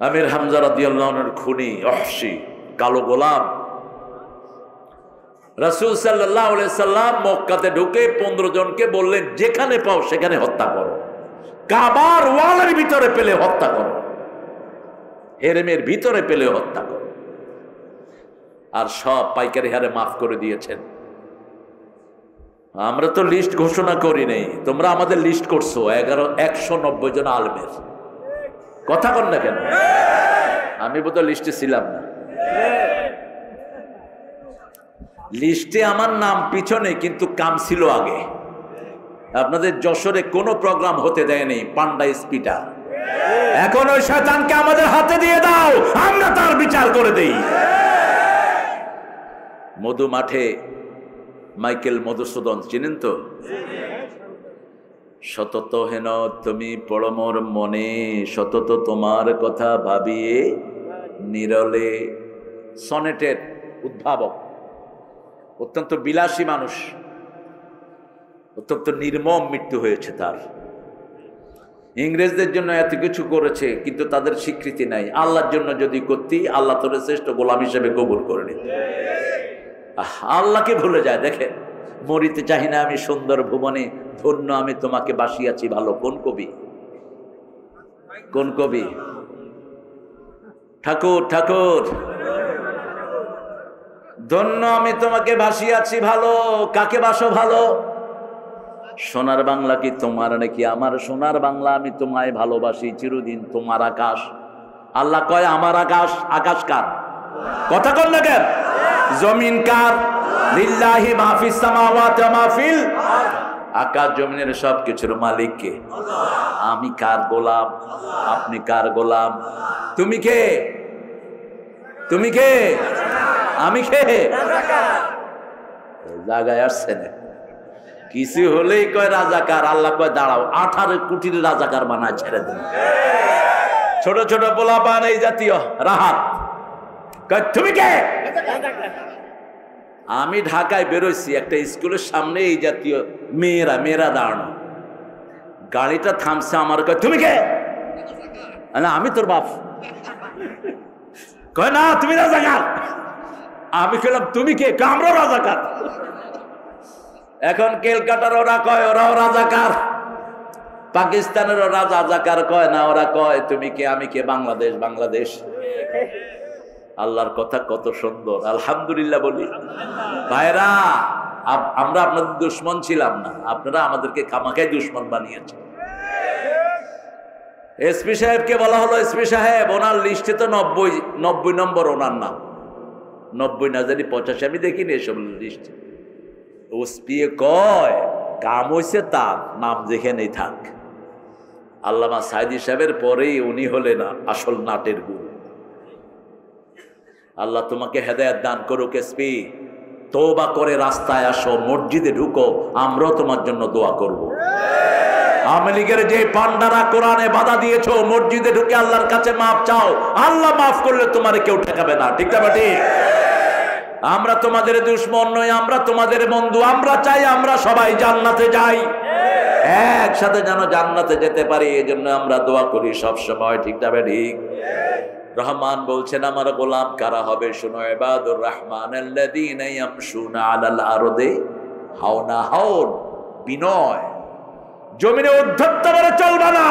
আমির হামজা রাদিয়াল্লাহু আনহুর খুনি ওয়াহশি, কালো গোলাম। রাসূল সাল্লাল্লাহু আলাইহি সাল্লাম মক্কাতে ঢুকে 15 জনকে বললেন যেখানে পাও সেখানে হত্যা করো, কাবার ওয়ালের ভিতরে পেলে হত্যা করো, হেরেমের ভিতরে পেলে হত্যা করো। আর সব পাইকারি হারে মাফ করে দিয়েছেন। আমরা তো লিস্ট ঘোষণা করি নাই, তোমরা আমাদের লিস্ট করছো 190 জন আলেমের। কথা বল না কেন? আমি বোধহয় লিস্টে ছিলাম না। লিস্টে আমার নাম পিছনে, কিন্তু কাম ছিল আগে। আপনাদের যশোরে কোনো প্রোগ্রাম হতে দেয়নি পান্ডা স্পিটা। এখন ওই শয়তানকে আমাদের হাতে দিয়ে দাও, আমরা তার বিচার করে দেই। মধু মাঠে মাইকেল মধুসূদন চিনেন তো? সতত হেন তুমি পড়ো মোর মনে, সতত তোমার কথা ভাবিয়ে নিরলে। সনেটের উদ্ভাবক, অত্যন্ত বিলাসী মানুষ, অত্যন্ত নির্মম মৃত্যু হয়েছে তার। ইংরেজদের জন্য এত কিছু করেছে, কিন্তু তাদের স্বীকৃতি নাই। আল্লাহর জন্য যদি করতি, আল্লাহ তোর শ্রেষ্ঠ গোলাম হিসেবে কবুল করে নিত। আল্লাহকে ভুলে যায়। দেখেন, মরিতে চাহি না আমি সুন্দর ভুবনে, ধন্য আমি তোমাকে বাসিয়াছি ভালো। কোন কবি? কোন কবি? ঠাকুর। ঠাকুর, ধন্য আমি তোমাকে বাসিয়াছি ভালো। কাকে বাসো ভালো? সোনার বাংলা কি তোমার নাকি আমার? সোনার বাংলা, আমি তোমায় ভালোবাসি চিরদিন তোমার আকাশ। আল্লাহ কয় আমার আকাশ। আকাশ কার? কথা কন না কেন? জমিন কার? লিল্লাহি মা ফিস সামাওয়াতি ওয়া মা ফিল আরদ। আকাশ জমিনের সব কিছুর মালিক কে? আমি কার গোলাম? আপনি কার গোলাম? তুমি কে? তুমি কে? আমি কে? জায়গায় আসছে না, কিছু হলেই কয় রাজাকার। আল্লাহ কয় দাঁড়াও, 18 কোটির রাজাকার বানায় ছেড়ে দেন। ছোট ছোট পোলাপান এই জাতীয় রাহাত কয় তুমি কে? আমি ঢাকায় বেরোইছি, একটা স্কুলের সামনে এই জাতীয় মেয়েরা দাঁড়ানো, গাড়িটা থামছে, আমার কয় তুমি কে? না আমি তোর বাপ। কয় না তুমি রাজাকার। আমি কইলাম তুমি কে? আমরাও রাজাকার। এখন কেলকাটার ওরা কয় ওরাও রাজাকার, পাকিস্তানের ওরা রাজাকার কয় না, ওরা কয় তুমি কে আমি কে? বাংলাদেশ। বাংলাদেশ। আল্লাহর কথা কত সুন্দর, আলহামদুলিল্লাহ বলি। ভাইরা, আমরা আপনাদের দুশ্মন ছিলাম না, আপনারা আমাদেরকে খামাখাই দুশ্মন বানিয়েছেন। এসপি সাহেবকে বলা হলো, এসপি সাহেব ওনার লিস্টে তো 90 নম্বর ওনার নাম, 90 না জানি 85, আমি দেখিনি এসব লিস্ট। ওসপি কয় কাম হইছে তার, নাম যেখানেই থাক। আল্লামা সাইদি সাহেবের পরেই উনি হলেন আসল নাটের গুরু। আল্লাহ তোমাকে হেদায়েত দান করুক। এসপি তওবা করে রাস্তায় আসো, মসজিদে ঢুকো, আমরাও তোমার জন্য দোয়া করব। আওয়ামী লীগের যে পান্ডারা কোরআনে বাধা দিয়েছো, মসজিদে ঢুকে আল্লাহর কাছে মাফ চাও, আল্লাহ মাফ করলে তোমারে কেউ ঠেকাবে না। ঠিক না ঠিক? আমরা তোমাদের দুশ্মন নই, আমরা তোমাদের বন্ধু। আমরা চাই আমরা সবাই জান্নাতে যাই, একসাথে যেন জান্নাতে যেতে পারি, এই জন্য আমরা দোয়া করি সব সময়। ঠিক না ঠিক? রহমান বলছেন আমার গোলাম কারা হবে শোনো, ইবাদুর রহমান আল্লাযীনা ইয়ামশুনা আলাল আরদি হাওনা। হাওন বিনয়, জমিনে উদ্ধত্ত করে চলবে না।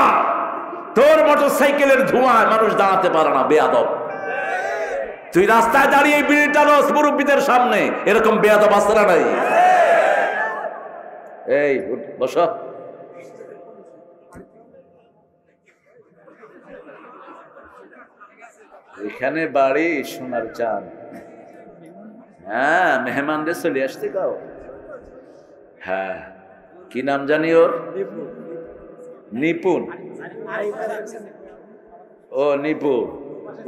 তোর মোটরসাইকেলের ধোঁয়ায় মানুষ দাঁড়াতে পারে না, বেয়াদব। তুই রাস্তায় দাঁড়িয়ে বিড়িটা রস মুরব্বীদের সামনে, এরকম বেয়াদব আছে না নাই? এই বসো। এখানে বাড়ি সোনার চাঁদ। হ্যাঁ, মেহমানদের চলে আসতে গাও। হ্যাঁ, কি নাম জানি ওর? নিপুণ। ও নিপুণ,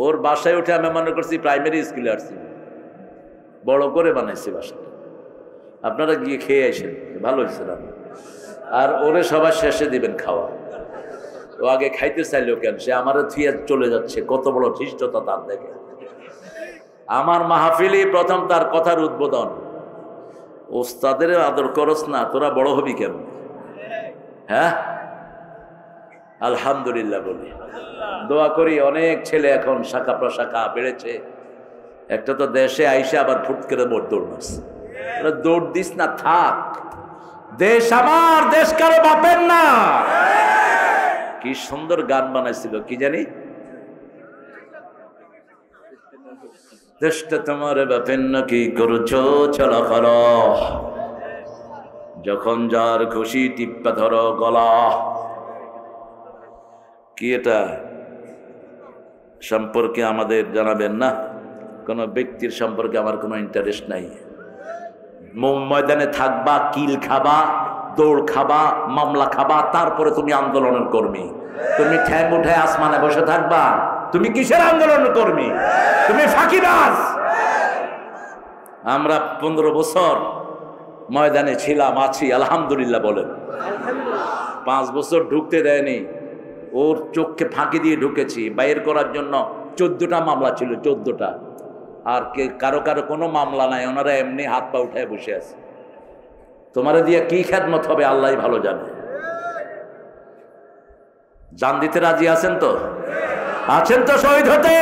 ওর বাসায় উঠে আমি মনে করছি প্রাইমারি স্কুলে আসছি, বড় করে বানাইছি বাসাটা। আপনারা গিয়ে খেয়ে আসেন, ভালো হয়েছে রান্না। আর ওরে সবার শেষে দিবেন খাওয়া। ও আগে খাইতে চাইলো কেন? সে আমার থুয়ে চলে যাচ্ছে, কত বড় ধৃষ্টতা তার দেখে। আমার মাহফিলে প্রথম তার কথার উদ্বোধন, ওস্তাদের আদর করস না, তোরা বড় হবি কেন? হ্যাঁ, আলহামদুলিল্লাহ বলি, দোয়া করি। অনেক ছেলে এখন শাখা প্রশাখা বেড়েছে। একটা তো দেশে আইসে আবার ফুট করে দৌড় মারছে। দৌড় দিস না, থাক। দেশ আমার, দেশ কারো বাপের না। কি সুন্দর গান বানাইছিল, কি জানি, দেশটা তোমার বাপের না, কি করছো চলা করো, যখন যার খুশি টিপ্পা ধরো গলা। কি এটা সম্পর্কে আমাদের জানাবেন না? কোনো ব্যক্তির সম্পর্কে আমার কোনো ইন্টারেস্ট নাই। ময়দানে থাকবা, কিল খাবা, দৌড় খাবা, মামলা খাবা, তারপরে তুমি আন্দোলনের কর্মী। তুমি ঠ্যাং উঠায় আসমানে বসে থাকবা, তুমি কিসের আন্দোলনের কর্মী? তুমি ফাঁকিবাজ। আমরা 15 বছর ময়দানে ছিলাম, আছি, আলহামদুলিল্লাহ বলেন। 5 বছর ঢুকতে দেয়নি, ওর চোখকে ফাঁকি দিয়ে ঢুকেছি। বাইর করার জন্য 14টা মামলা ছিল, 14টা। আর কারো কারো কোনো মামলা নাই, ওনারা এমনি হাত পা উঠায় বসে আছে। তোমারে দিয়ে কি খেদমত হবে আল্লাহ ভালো জানে। জান দিতে রাজি আছেন তো? আছেন তো শহীদ হতে?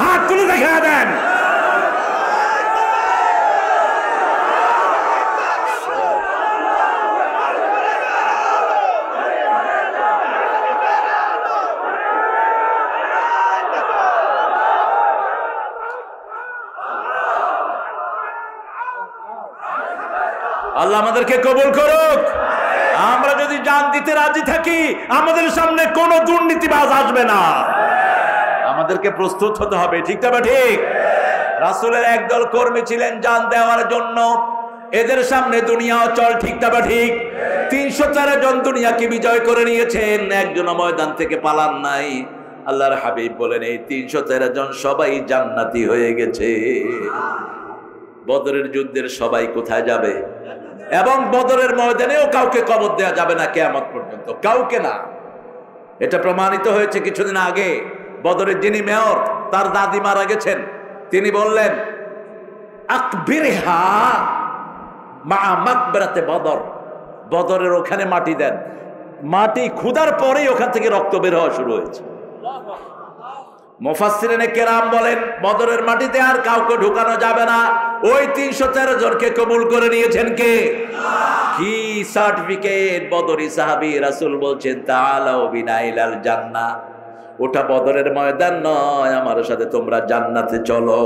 হাত তুলে দেখা দেন। আল্লাহ আমাদেরকে কবুল করুক। আমরা যদি জান দিতে রাজি থাকি, আমাদের সামনে কোনো দুর্নীতিবাজ আসবে না। আমাদেরকে প্রস্তুত হতে হবে, ঠিক না ঠিক? রাসূলের একদল কর্মী ছিলেন জান দেওয়ার জন্য, এদের সামনে দুনিয়া অচল, ঠিক না ঠিক? 304 জন দুনিয়াকে বিজয় করে নিয়েছেন, একজন ময়দান থেকে পালান নাই। আল্লাহর হাবিব বলেন এই 313 জন সবাই জান্নাতি হয়ে গেছে। বদরের যুদ্ধের সবাই কোথায় যাবে? এবং বদরের ময়দানেও কাউকে কবর দেওয়া যাবে না কিয়ামত পর্যন্ত, কাউকে না। এটা প্রমাণিত হয়েছে কিছুদিন আগে। বদরের যিনি মেয়র, তার দাদি মারা গেছেন, তিনি বললেন আকবিরহা মা মাকবারাতে বদর, বদরের ওখানে মাটি দেন। মাটি খুদার পরেই ওখান থেকে রক্ত বের হওয়া শুরু হয়েছে। মুফাসসিরিনে কেরাম বলেন বদরের মাটিতে আর কাউকে ঢুকানো যাবে না। ওই 313 জনকে কবুল করে নিয়েছেন কে? কি সার্টিফিকেট! বদরি সাহাবী, রাসূল বলছেন তাআলাউ বিনা ইলাল জান্নাহ। ওটা বদরের ময়দান নয়, আমার সাথে তোমরা জান্নাতে চলো।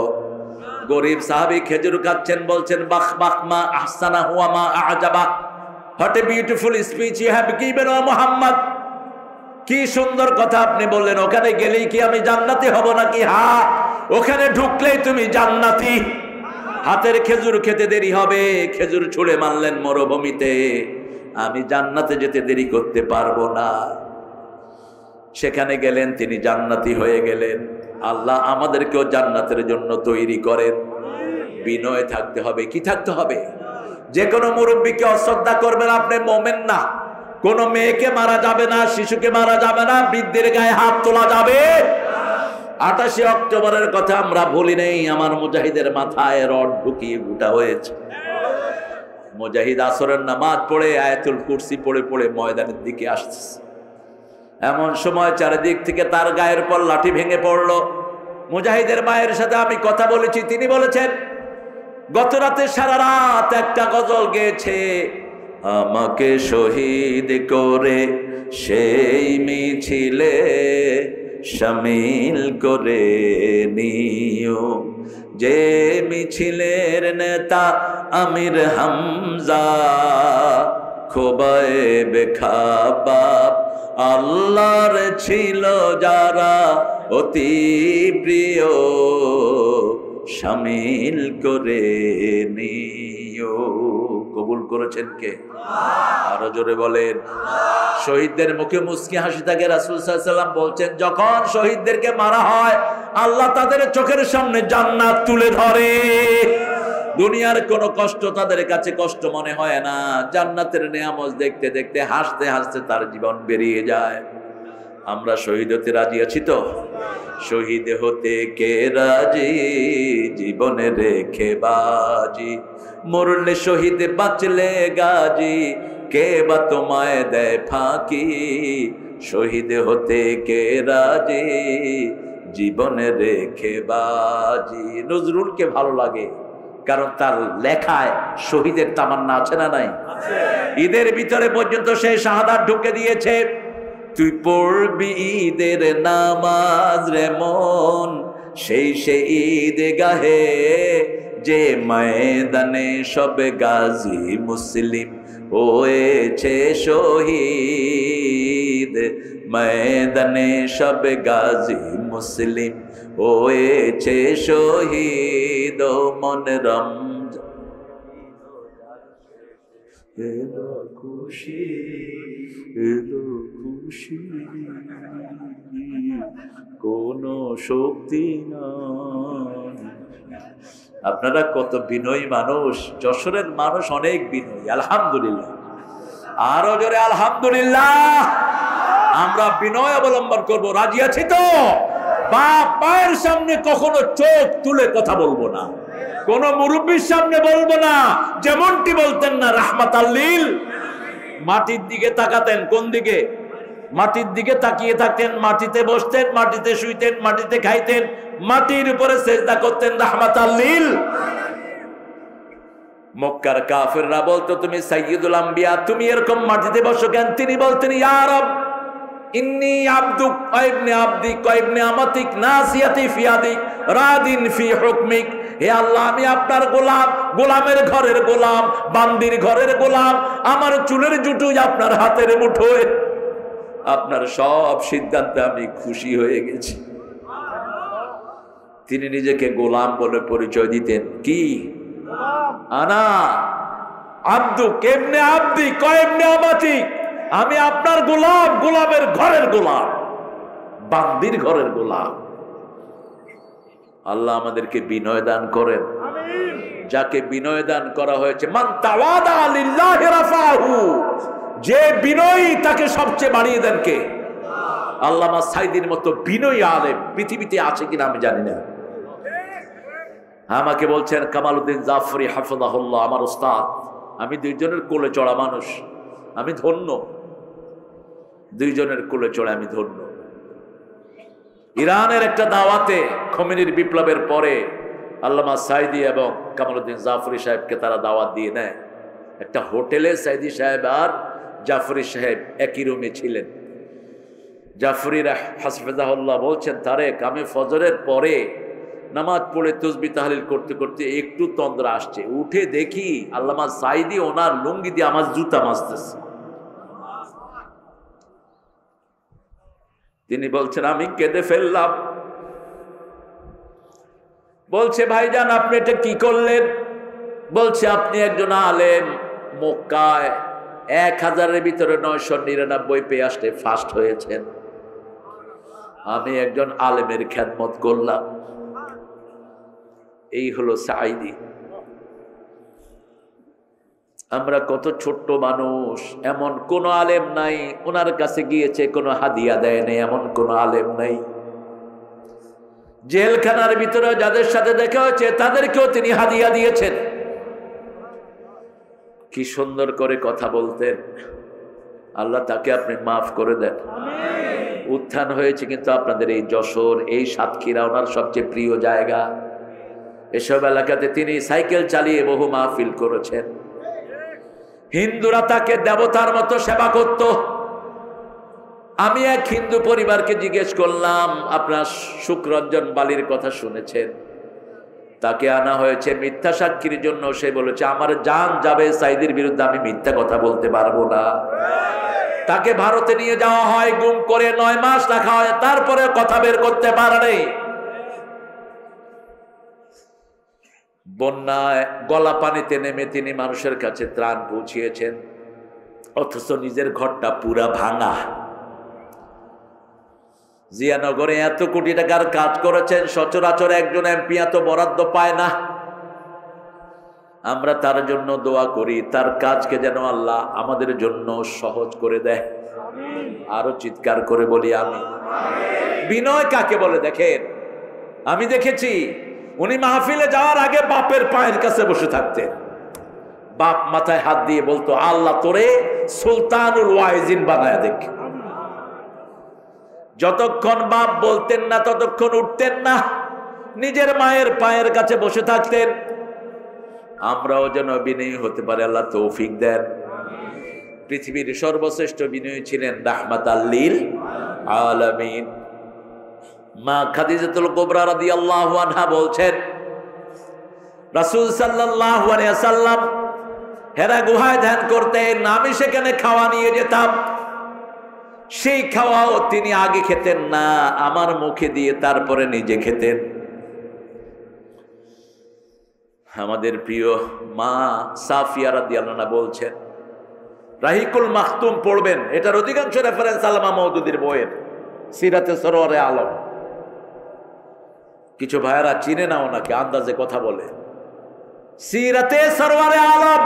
গরিব সাহাবী খেজুর খাচ্ছেন, বলছেন বাখ বাখ মা আহসানা হুয়া মা আজাবা, what a beautiful speech you have given ও মুহাম্মদ। কি সুন্দর কথা আপনি বললেন। ওখানে গেলেই কি আমি জান্নাতি হব নাকি? হ্যাঁ, ওখানে ঢুকলেই তুমি জান্নাতি। হাতের খেজুর খেতে দেরি হবে, খেজুর ছুঁড়ে মারলেন মরুভূমিতে, আমি জান্নাতে যেতে দেরি করতে পারবো না। সেখানে গেলেন, তিনি জান্নাতি হয়ে গেলেন। আল্লাহ আমাদেরকেও জান্নাতের জন্য তৈরি করেন। বিনয় থাকতে হবে। কি থাকতে হবে? যে কোনো মুরব্বীকে অশ্রদ্ধা করবেন, আপনি মোমেন না। কোন মেয়েকে মারা যাবে না, শিশুকে মারা যাবে না, বৃদ্ধের গায়ে হাত তোলা যাবে। 28 অক্টোবরের কথা আমরা ভুলি নেই। আমার মুজাহিদের মাথায় রড ঢুকিয়ে গোটা হয়েছে। মুজাহিদ আসরের নামাজ পড়ে আয়াতুল কুরসি পড়ে পড়ে ময়দানের দিকে আসছে। এমন সময় চারিদিক থেকে তার গায়ের পর লাঠি ভেঙে পড়লো। মুজাহিদের মায়ের সাথে আমি কথা বলেছি, তিনি বলেছেন গত রাতে সারা রাত একটা গজল গেয়েছে, আমাকে শহীদ করে সেই মিছিলে শামিল করে নিও, যে মিছিলের নেতা আমির হামজা, খোবায়েব খাবাব, আল্লাহর ছিল যারা অতি প্রিয়, শামিল করে নিও। কবুল করেছেন কে? আরো জোরে বলেন। শহীদদের মুখে মুস্কি হাসি থাকে। রাসূল সাল্লাল্লাহু আলাইহি ওয়াসাল্লাম বলছেন যখন শহীদদেরকে মারা হয়, আল্লাহ তাদের চোখের সামনে জান্নাত তুলে ধরে। দুনিয়ার কোন কষ্ট তাদের কাছে কষ্ট মনে হয় না। জান্নাতের নিয়ামত দেখতে দেখতে হাসতে হাসতে তার জীবন বেরিয়ে যায়। আমরা শহীদ হতে রাজি আছি তো? শহীদ হতে কে রাজি, জীবনে রেখে বাজি, মরলে শহীদ বাঁচলে গাজী, কে বা তোমায় দেয় ফাঁকি, শহীদ হতে কে রাজি, জীবনে রেখে বাজি। নজরুলকে ভালো লাগে কারণ তার লেখায় শহীদের তামান্না আছে না নাই? ঈদের ভিতরে পর্যন্ত সে শাহাদাত ঢুকে দিয়েছে। তুই পড়বি ঈদের নামাজ রে মন, সেই ঈদ গাহে, যে ময়দানে সব গাজী মুসলিম হয়েছে শহীদ, ময়দানে সব গাজী মুসলিম হয়েছে শহীদ। মন রমজান খুশি, খুশি, কোন শক্তি নাই। আপনারা কত বিনয়ী মানুষ। যশোরের মানুষ অনেক বিনয়ী, আলহামদুলিল্লাহ। আরো জোরে আলহামদুলিল্লাহ। আমরা বিনয় অবলম্বন করব, রাজি আছি তো? বাপ মায়ের সামনে কখনো চোখ তুলে কথা বলবো না, কোন মুরব্বীর সামনে বলবো না। যেমনটি বলতেন না রাহমাতাল লিল, মাটির দিকে তাকাতেন। কোন দিকে? মাটির দিকে তাকিয়ে থাকতেন, মাটিতে বসতেন, মাটিতে শুইতেন, মাটিতে খাইতেন, মাটির উপরে সেজদা করতেন। রাহমাতাল লিল। মক্কার কাফেররা বলতো তুমি সাইয়্যিদুল আম্বিয়া, তুমি এরকম মাটিতে বসো কেন? তিনি বলতেন ইয়া রব ইন্নী আবদুক ওয়া ইবনে আবদিক ওয়া ইবনে আমাতিক, নাসিয়াতি ফি ইয়াদিক, রাদিন ফি হুকমিক। হে আল্লাহ, আমি আপনার গোলাম, গোলামের ঘরের গোলাম, বান্দির ঘরের গোলাম। আমার চুলের জুটো আপনার হাতের মুঠোয়, আপনার সব সিদ্ধান্তে আমি খুশি হয়ে গেছি। তিনি নিজেকে গোলাম বলে পরিচয় দিতেন। কি? আনা আব্দুক ইবনে আবদিক ওয়া ইবনে আমাতিক, আমি আপনার গোলাম, গোলামের ঘরের গোলাম, বান্দির ঘরের গোলাম। আল্লাহ আমাদেরকে বিনয় দান করেন। যাকে বিনয় দান করা হয়েছে, মান তাওয়াদা লিল্লাহি রাফাহু, যে বিনয়ী তাকে সবচেয়ে বাড়িয়ে দেন কে? আল্লামা সাইদির মতো বিনয়ী আলেম পৃথিবীতে আছে কিনা আমি জানি না। আমাকে বলছেন কামালউদ্দিন জাফরি হাফিজাহুল্লাহ, আমার উস্তাদ, আমি দুইজনের কোলে চড়া মানুষ, আমি ধন্য, দুইজনের কোলে চড়া আমি ধন্য। ইরানের একটা দাওয়াতে খোমেনির বিপ্লবের পরে আল্লামা সাইদি এবং কামালউদ্দিন জাফরি সাহেবকে তারা দাওয়াত দিয়ে নেয় একটা হোটেলে। সাইদি সাহেব আর জাফরি সাহেব একই রুমে ছিলেন। জাফরি হাফিজাহুল্লাহ বলছেন, তারেক, আমি ফজরের পরে নামাজ পড়ে তাসবিহ তাহলিল করতে করতে একটু তন্দ্রা আসছে, উঠে দেখি আল্লামা সাইদি ওনার লুঙ্গি দিয়ে আমার জুতা মাজতেছে। তিনি বলছেন, আমি কেঁদে ফেললাম। বলছে, ভাইজান আপনি এটা কি করলেন? বলছে, আপনি একজন আলেম, মক্কায় 1000-এর ভিতরে 999 পেয়ে আসতে ফার্স্ট হয়েছেন। আমি একজন আলেমের খেদমত করলাম। এই হলো সাইদি। আমরা কত ছোট্ট মানুষ, এমন কোন আলেম নাই ওনার কাছে গিয়েছে কোনো হাদিয়া দেয় নাই, এমন কোন আলেম নাই। জেলখানার ভিতরে যাদের সাথে দেখা হয়েছে তাদেরকেও তিনি হাদিয়া দিয়েছেন। কি সুন্দর করে কথা বলতেন। আল্লাহ তাকে আপনি মাফ করে দেন। উত্থান হয়েছে কিন্তু আপনাদের এই যশোর, এই সাতক্ষীরা ওনার সবচেয়ে প্রিয় জায়গা। এসব এলাকাতে তিনি সাইকেল চালিয়ে বহু মাহফিল করেছেন। হিন্দুরা তাকে দেবতার মতো সেবা করত। আমি এক হিন্দু পরিবারকে জিজ্ঞেস করলাম, আপনার সুখরঞ্জন বালির কথা শুনেছেন? তাকে আনা হয়েছে মিথ্যা সাক্ষীর জন্য। সে বলেছে, আমার জান যাবে সাইদির বিরুদ্ধে, আমি মিথ্যা কথা বলতে পারবো না। তাকে ভারতে নিয়ে যাওয়া হয়, গুম করে 9 মাস রাখা হয়, তারপরে কথা বের করতে পারে নাই। বন্যায় গলা পানিতে নেমে তিনি মানুষের কাছে ত্রাণ পৌঁছিয়েছেন, অথচ নিজের ঘরটা পুরা ভাঙা। জিয়ানগরে এত কোটি টাকার কাজ করেছেন, সচরাচর একজন এমপি এত বরাদ্দ পায় না। আমরা তার জন্য দোয়া করি, তার কাজকে যেন আল্লাহ আমাদের জন্য সহজ করে দেয়। আরো চিৎকার করে বলি আমি। বিনয় কাকে বলে দেখেন, আমি দেখেছি উনি মাহফিলে যাওয়ার আগে বাপের পায়ের কাছে বসে থাকতেন। বাপ মাথায় হাত দিয়ে বলতো, আল্লাহ তোরে সুলতানুল ওয়াইজিন বানায় দেখ। যতক্ষণ বাপ বলতেন না ততক্ষণ উঠতেন না, নিজের মায়ের পায়ের কাছে বসে থাকতেন। আমরাও যেন বিনয়ী হতে পারে, আল্লাহ তৌফিক দেন। পৃথিবীর সর্বশ্রেষ্ঠ বিনয়ী ছিলেন রাহমাতাল লিল আলামিন। মা খাদিজাতুল কুবরা রাদিয়াল্লাহু আনহা বলছেন, রাসূল সাল্লাল্লাহু আলাইহি ওয়াসাল্লাম হেরা গুহায় ধ্যান করতেন, আমি সেখানে খাওয়া নিয়ে যেতাম। সেই খাওয়াও তিনি আগে খেতেন না, আমার মুখে দিয়ে তারপরে নিজে খেতেন। আমাদের প্রিয় মা সাফিয়া রাদিয়াল্লাহু আনহা বলছেন, রাহিকুল মাখতুম পড়বেন, এটার অধিকাংশ রেফারেন্স আল্লামা মওদুদীর বইয়ের সিরাতে সরওয়ারে আলম। কিছু ভাইয়েরা চিনে না ওনাকে, আন্দাজে কথা বলে। সিরাতে সরওয়ারে আলম,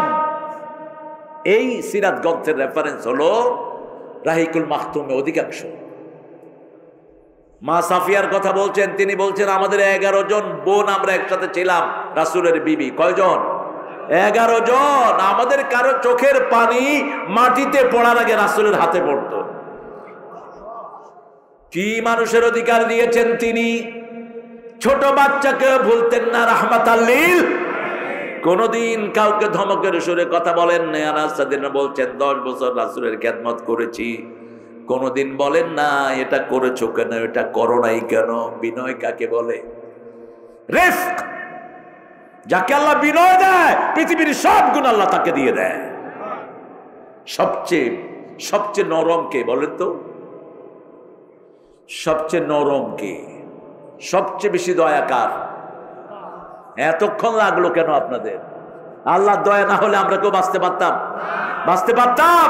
এই সিরাত গ্রন্থের রেফারেন্স হলো রাহিকুল মাখতুমে অধিকাংশ। মা সাফিয়ার কথা বলছেন, তিনি বলছেন, আমাদের 11 জন বোন আমরা একসাথে ছিলাম, রাসূলের বিবি। কয়জন? 11 জন। আমাদের কারো চোখের পানি মাটিতে পড়ার আগে রাসূলের হাতে পড়তো। কি মানুষের অধিকার দিয়েছেন তিনি। ছোট বাচ্চাকে ভুলতেন না, রাহমাতাল লিল। কোনদিন কাউকে ধমকের সুরে কথা বলেন না। আনাস রাদিয়াল্লাহু বলছেন, 10 বছর রাসূলের খেদমত করেছি, কোনদিন বলেন না এটা করেছো কেন, এটা করো নাই কেন। বিনয় কাকে বলে? রিফক। যাকে আল্লাহ বিনয় দেয়, পৃথিবীর সব গুণ আল্লাহ তাকে দিয়ে দেয়। সবচেয়ে নরম কে বলেন তো? সবচেয়ে নরম কে? সবচেয়ে বেশি দয়াকার? এতক্ষণ লাগলো কেন আপনাদের? আল্লাহর দয়া না হলে আমরা কেউ বাঁচতে পারতাম? বাঁচতে পারতাম?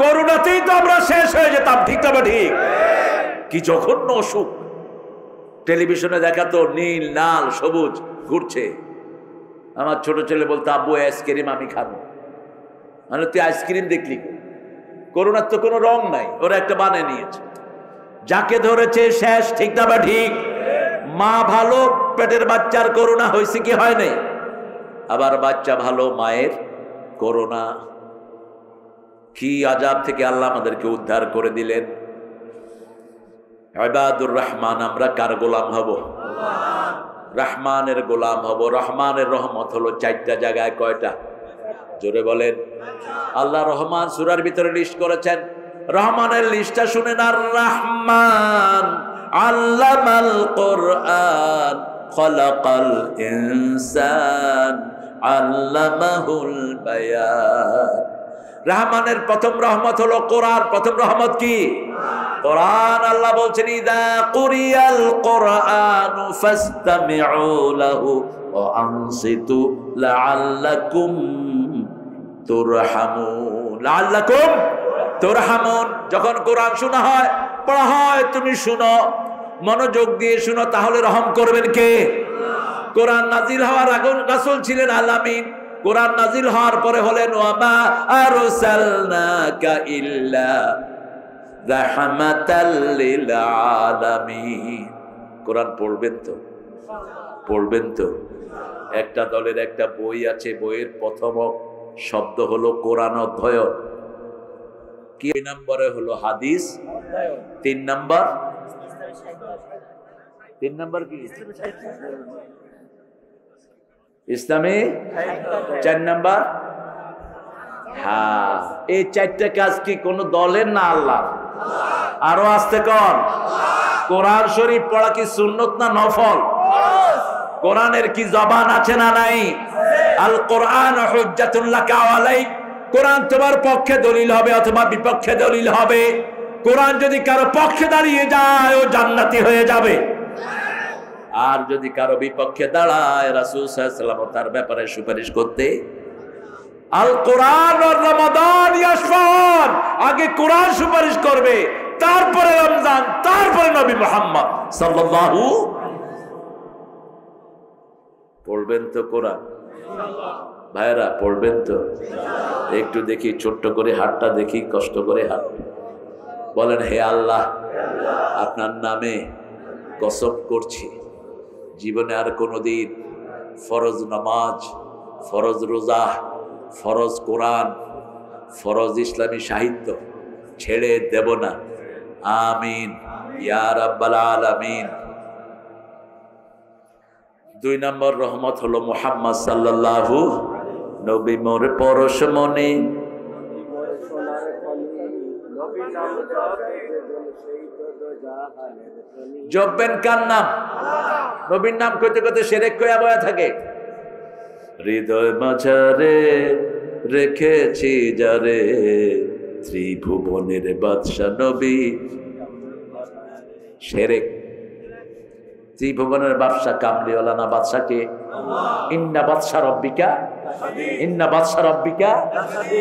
করুণাতেই তো আমরা শেষ হয়ে যেতাম। ঠিক তবে ঠিক। কি জঘন্য অসুখ। টেলিভিশনে দেখাতো নীল লাল সবুজ ঘুরছে, আমার ছোট ছেলে বলতো, আব্বু আইসক্রিম আমি খাবো। মানে তুই আইসক্রিম দেখলি? করোনার তো কোনো রং নাই, ওরা একটা বানিয়ে নিয়েছে। যাকে ধরেছে শেষ, ঠিক না বা ঠিক? মা ভালো, পেটের বাচ্চার করোনা হয়েছে কি হয় নাই? আবার বাচ্চা ভালো, মায়ের করোনা। কি আযাব থেকে আল্লাহ আমাদেরকে উদ্ধার করে দিলেন। ইবাদুর রহমান, আমরা কার গোলাম হব? রহমানের গোলাম হব। রহমানের রহমত হলো 4টা জায়গায়। কয়টা? জোরে বলেন। আল্লাহ রহমান সূরার ভিতরে লিস্ট করেছেন। রহমানের লিস্টটা শুনেন। আর রহমান আল্লামাল কোরআন খলাকাল ইনসান আল্লামাহুল বায়ান। রহমানের প্রথম রহমত হলো কোরআন। প্রথম রহমত কি? কোরআন। আল্লাহ বলছেন, ইদা কুরিয়াল কোরআনু ফাসতামিউ লাহু ওয়া আনসিতু লাআল্লাকুম তুরহামুন। লাআল্লাকুম তুরহামুন। যখন কোরআন শোনা হয়, পড়া হয়, তুমি শুনো, মনোযোগ দিয়ে শুনো, তাহলে রহম করবেন কে? কোরআন নাজিল হওয়ার আগে রাসূল ছিলেন আলামিন। কোরআন নাজিল হওয়ার পরে হলেন ওয়া মা আরসালনাকা ইল্লা রাহমাতাল লিল আলামিন। কোরআন পড়বেন তো? পড়বেন তো? একটা দলের একটা বই আছে, বইয়ের প্রথম শব্দ হলো কোরআন অধ্যয়ন। কি নম্বরে হলো হাদিস, 3 নম্বর কি? ইসলামী 4 নম্বর। হ্যাঁ, এই 4টা কাজ কি কোন দলের না আল্লাহ? আরো আসতে কর। কোরআন শরীফ পড়া কি সুন্নত না নফল? কোরআনের কি জবান আছে না নাই? আল কোরআন হুজ্জাতুল লাকা আলাইক। কোরআন তোমার পক্ষে দলিল হবে অথবা বিপক্ষে দলিল হবে। কোরআন যদি কারো পক্ষে দাঁড়িয়ে যায়, ও জান্নাতি হয়ে যাবে। আর যদি কারো বিপক্ষে দাঁড়ায়, রাসূল সাল্লাল্লাহু আলাইহি ওয়াসাল্লাম তার ব্যাপারে সুপারিশ করতে। আল কোরআন ওয়া রমাদান ইয়াশফান। আগে কোরআন সুপারিশ করবে, তারপরে রমজান, তারপরে নবী মুহাম্মদ সাল্লাল্লাহু। পড়বেন তো কোরআন? ভাইরা পড়বেন তো? একটু দেখি, ছোট্ট করে হাতটা দেখি, কষ্ট করে হাত বলেন, হে আল্লাহ, আপনার নামে কসম করছি, জীবনে আর কোনোদিন ফরজ নামাজ, ফরজ রোজা, ফরজ কোরআন, ফরজ ইসলামী সাহিত্য ছেড়ে দেব না। আমিন ইয়া রাব্বাল আলামিন। 2 নম্বর রহমত হলো মুহাম্মদ সাল্লাল্লাহু। নবী মোর পরশ মনে, জপবেন কার নাম? নবীর নাম কইতে কইতে শিরক কইয়া বয়া থাকে। হৃদয় মাঝারে রেখেছি যারে, ত্রিভুবনের বাদশা নবী। শিরক। ত্রিভুবনের বাদশা কামলিওয়ালা না বাদশাকে? ইন্না বাদশা রব্বিকা, ইন্না বাদশা রব্বিকা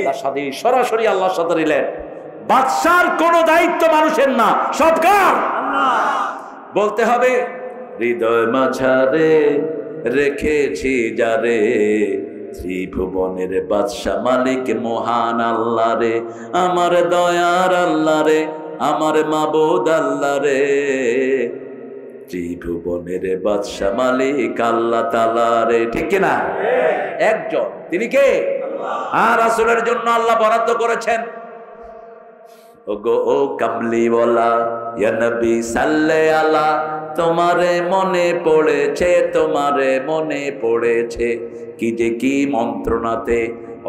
লাশাদীদ। সরাসরি আল্লাহর সাথে দিলেন। বাদশার কোন দায়িত্ব মানুষের না, সব কার? বলতে হবে, হৃদয় মাঝারে রেখেছি যারে, ত্রিভুবনের বাদশা মালিক মহান আল্লাহ রে, আমার দয়ার আল্লাহ রে, আমার মাবুদ আল্লাহ রে। ত্রিভুবনের বাদশা মালিক আল্লাহ তাআলা রে। ঠিক কি না? একজন, তিনি কে? আর রাসূলের জন্য আল্লাহ বরাদ্দ করেছেন, ওগো ও কামলিওয়ালা, ইয়া নবী সাল্লে আলা, তোমারে মনে পড়েছে, তোমারে মনে পড়েছে, কি যে কি মন্ত্রণাতে,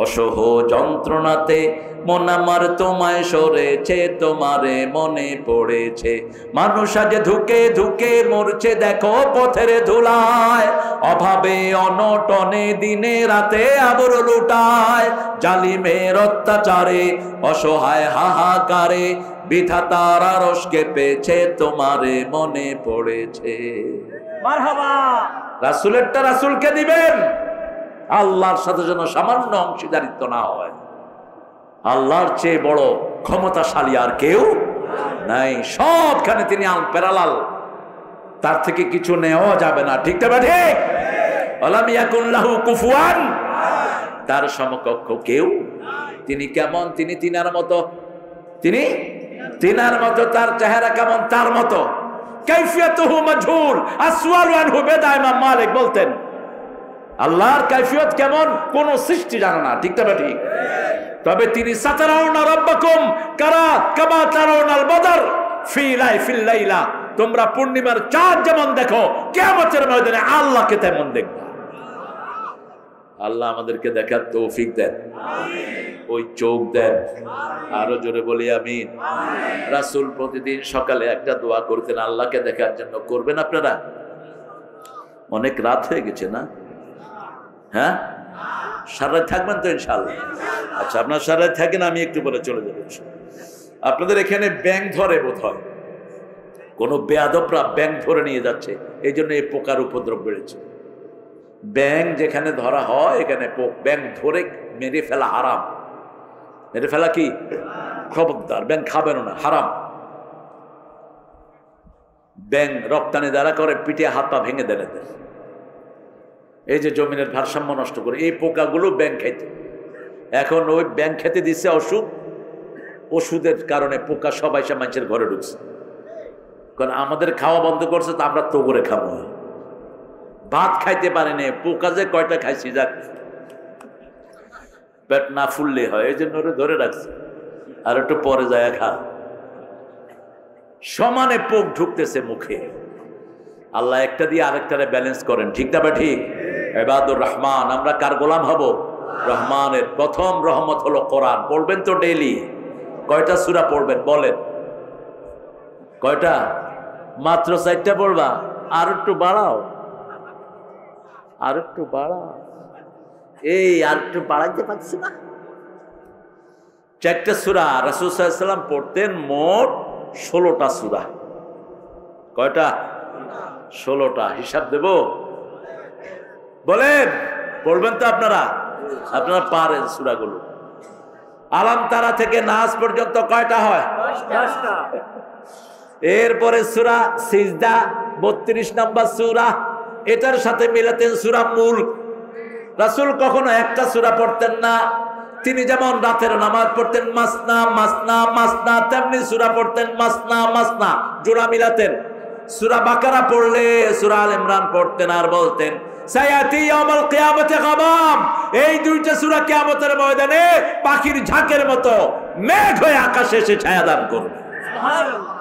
অসহ যন্ত্রণাতে, মন আমার তোমায় সরেছে, তোমারে মনে পড়েছে। মানুষ আজ ধুকে ধুকে মরছে, দেখো পথের ধুলায়, অভাবে অনটনে দিনে রাতে আবর লুটায়, জালিমের অত্যাচারে অসহায় হাহাকারে, বিধাতার আরশ কেঁপেছে, তোমারে মনে পড়েছে। মারহাবা। রাসূলেরটা রাসূলকে দিবেন, আল্লাহর সাথে যেন সামান্য অংশীদারিত্ব না হয়। আল্লাহর চেয়ে বড় ক্ষমতাশালী আর কেউ নাই, সবখানে তিনি আল পেরালাল, তার থেকে কিছু নেওয়া যাবে না। ঠিক না? ঠিক। ওয়ালাম ইয়াকুন লাহু কুফুয়ান, তার সমকক্ষ কেউ। তিনি কেমন? তিনি তিনার মতো, তিনি তিনার মতো। তার চেহারা কেমন? তার মতো। কাইফিয়াতুহু মাজহুল আসওয়ালু আনহু বেদা। ইমাম মালিক বলতেন আল্লাহর কাইফিয়ত কেমন কোন সৃষ্টি জানে না, ঠিক না ঠিক? তবে তিনি সাতারাউনা রাব্বাকুম কামা তারাউনাল বদর ফি লাইফিল লাইলা, তোমরা পূর্ণিমার চাঁদ যেমন দেখো কিয়ামতের ময়দানে আল্লাহকে তেমন দেখবে। আল্লাহ আমাদেরকে দেখার তৌফিক দেন, ওই চোখ দেন। আরো জোরে বলি আমিন। রাসূল প্রতিদিন সকালে একটা দোয়া করতেন আল্লাহকে দেখার জন্য। করবেন আপনারা? অনেক রাত হয়ে গেছে না? হ্যাঁ, সারা রাত থাকবেন তো ইনশাআল্লাহ? আচ্ছা, আপনার সারা রাত থাকেন, আমি একটু পরে চলে যাবো। আপনাদের এখানে ব্যাঙ ধরে বোধ হয়, কোনো বেয়াদবরা ব্যাঙ ধরে নিয়ে যাচ্ছে, এই জন্য এই পোকার উপদ্রব বেড়েছে। ব্যাঙ যেখানে ধরা হয় এখানে ব্যাঙ ধরে মেরে ফেলা হারাম। মেরে ফেলা কি? খবরদার, ব্যাঙ খাবেন না, হারাম। ব্যাঙ রপ্তানি দ্বারা করে পিঠে হাত পা ভেঙে দেন। এই যে জমিনের ভারসাম্য নষ্ট করে এই পোকাগুলো ব্যাঙ খাইতে। এখন ওই ব্যাঙ খেতে দিচ্ছে ওষুধ, ওষুধের কারণে পোকা সবাই সব মানুষের ঘরে ঢুকছে। কারণ আমাদের খাওয়া বন্ধ করছে, তো আমরা তো করে খাবো। ভাত খাইতে পারি না, পোকা যে কয়টা খাইছি, যাক পেট না ফুললে হয়, এই জন্য ধরে রাখছে, আর একটু পরে যায় খা। সমানে পোক ঢুকতেছে মুখে। আল্লাহ একটা দিয়ে আরেকটারে ব্যালেন্স করেন, ঠিক না বা ঠিক? ইবাদুর রহমান, আমরা কার গোলাম হব? রহমানের। প্রথম রহমত হলো কোরআন। পড়বেন তো ডেইলি? কয়টা সূরা পড়বেন বলেন? কয়টা? মাত্র 4টা পড়বা? আর একটু বাড়াও, আর একটু বাড়াও। এই আর একটু বাড়াইতে পারছি না। 4টা সূরা রাসূল সাল্লাল্লাহু আলাইহি ওয়াসাল্লাম পড়তেন, মোট 16টা সূরা। কয়টা? 16টা। হিসাব দেব? বলেন, পড়বেন তো আপনারা? আপনারা পারেন সূরাগুলো। আলাম তারা থেকে নাস পর্যন্ত কয়টা হয়? 10টা। এরপরে সূরা সিজদা 32 নম্বর সূরা, এটার সাথে মিলাতেন সূরা মুলক। রাসূল কখনো একটা সূরা পড়তেন না। তিনি যেমন রাতের নামাজ পড়তেন মাসনা মাসনা মাসনা, তেমনি সূরা পড়তেন মাসনা মাসনা, জোড়া মিলাতেন। সূরা বাকারা পড়লে সূরা আল ইমরান পড়তেন আর বলতেন সায়াতি ইয়াউমুল কিয়ামতি গামাম। এই দুইটা সূরা কিয়ামতের ময়দানে পাখির ঝাঁকের মতো মেঘ হয়ে আকাশে এসে ছায়া দান করবে। সুবহানাল্লাহ।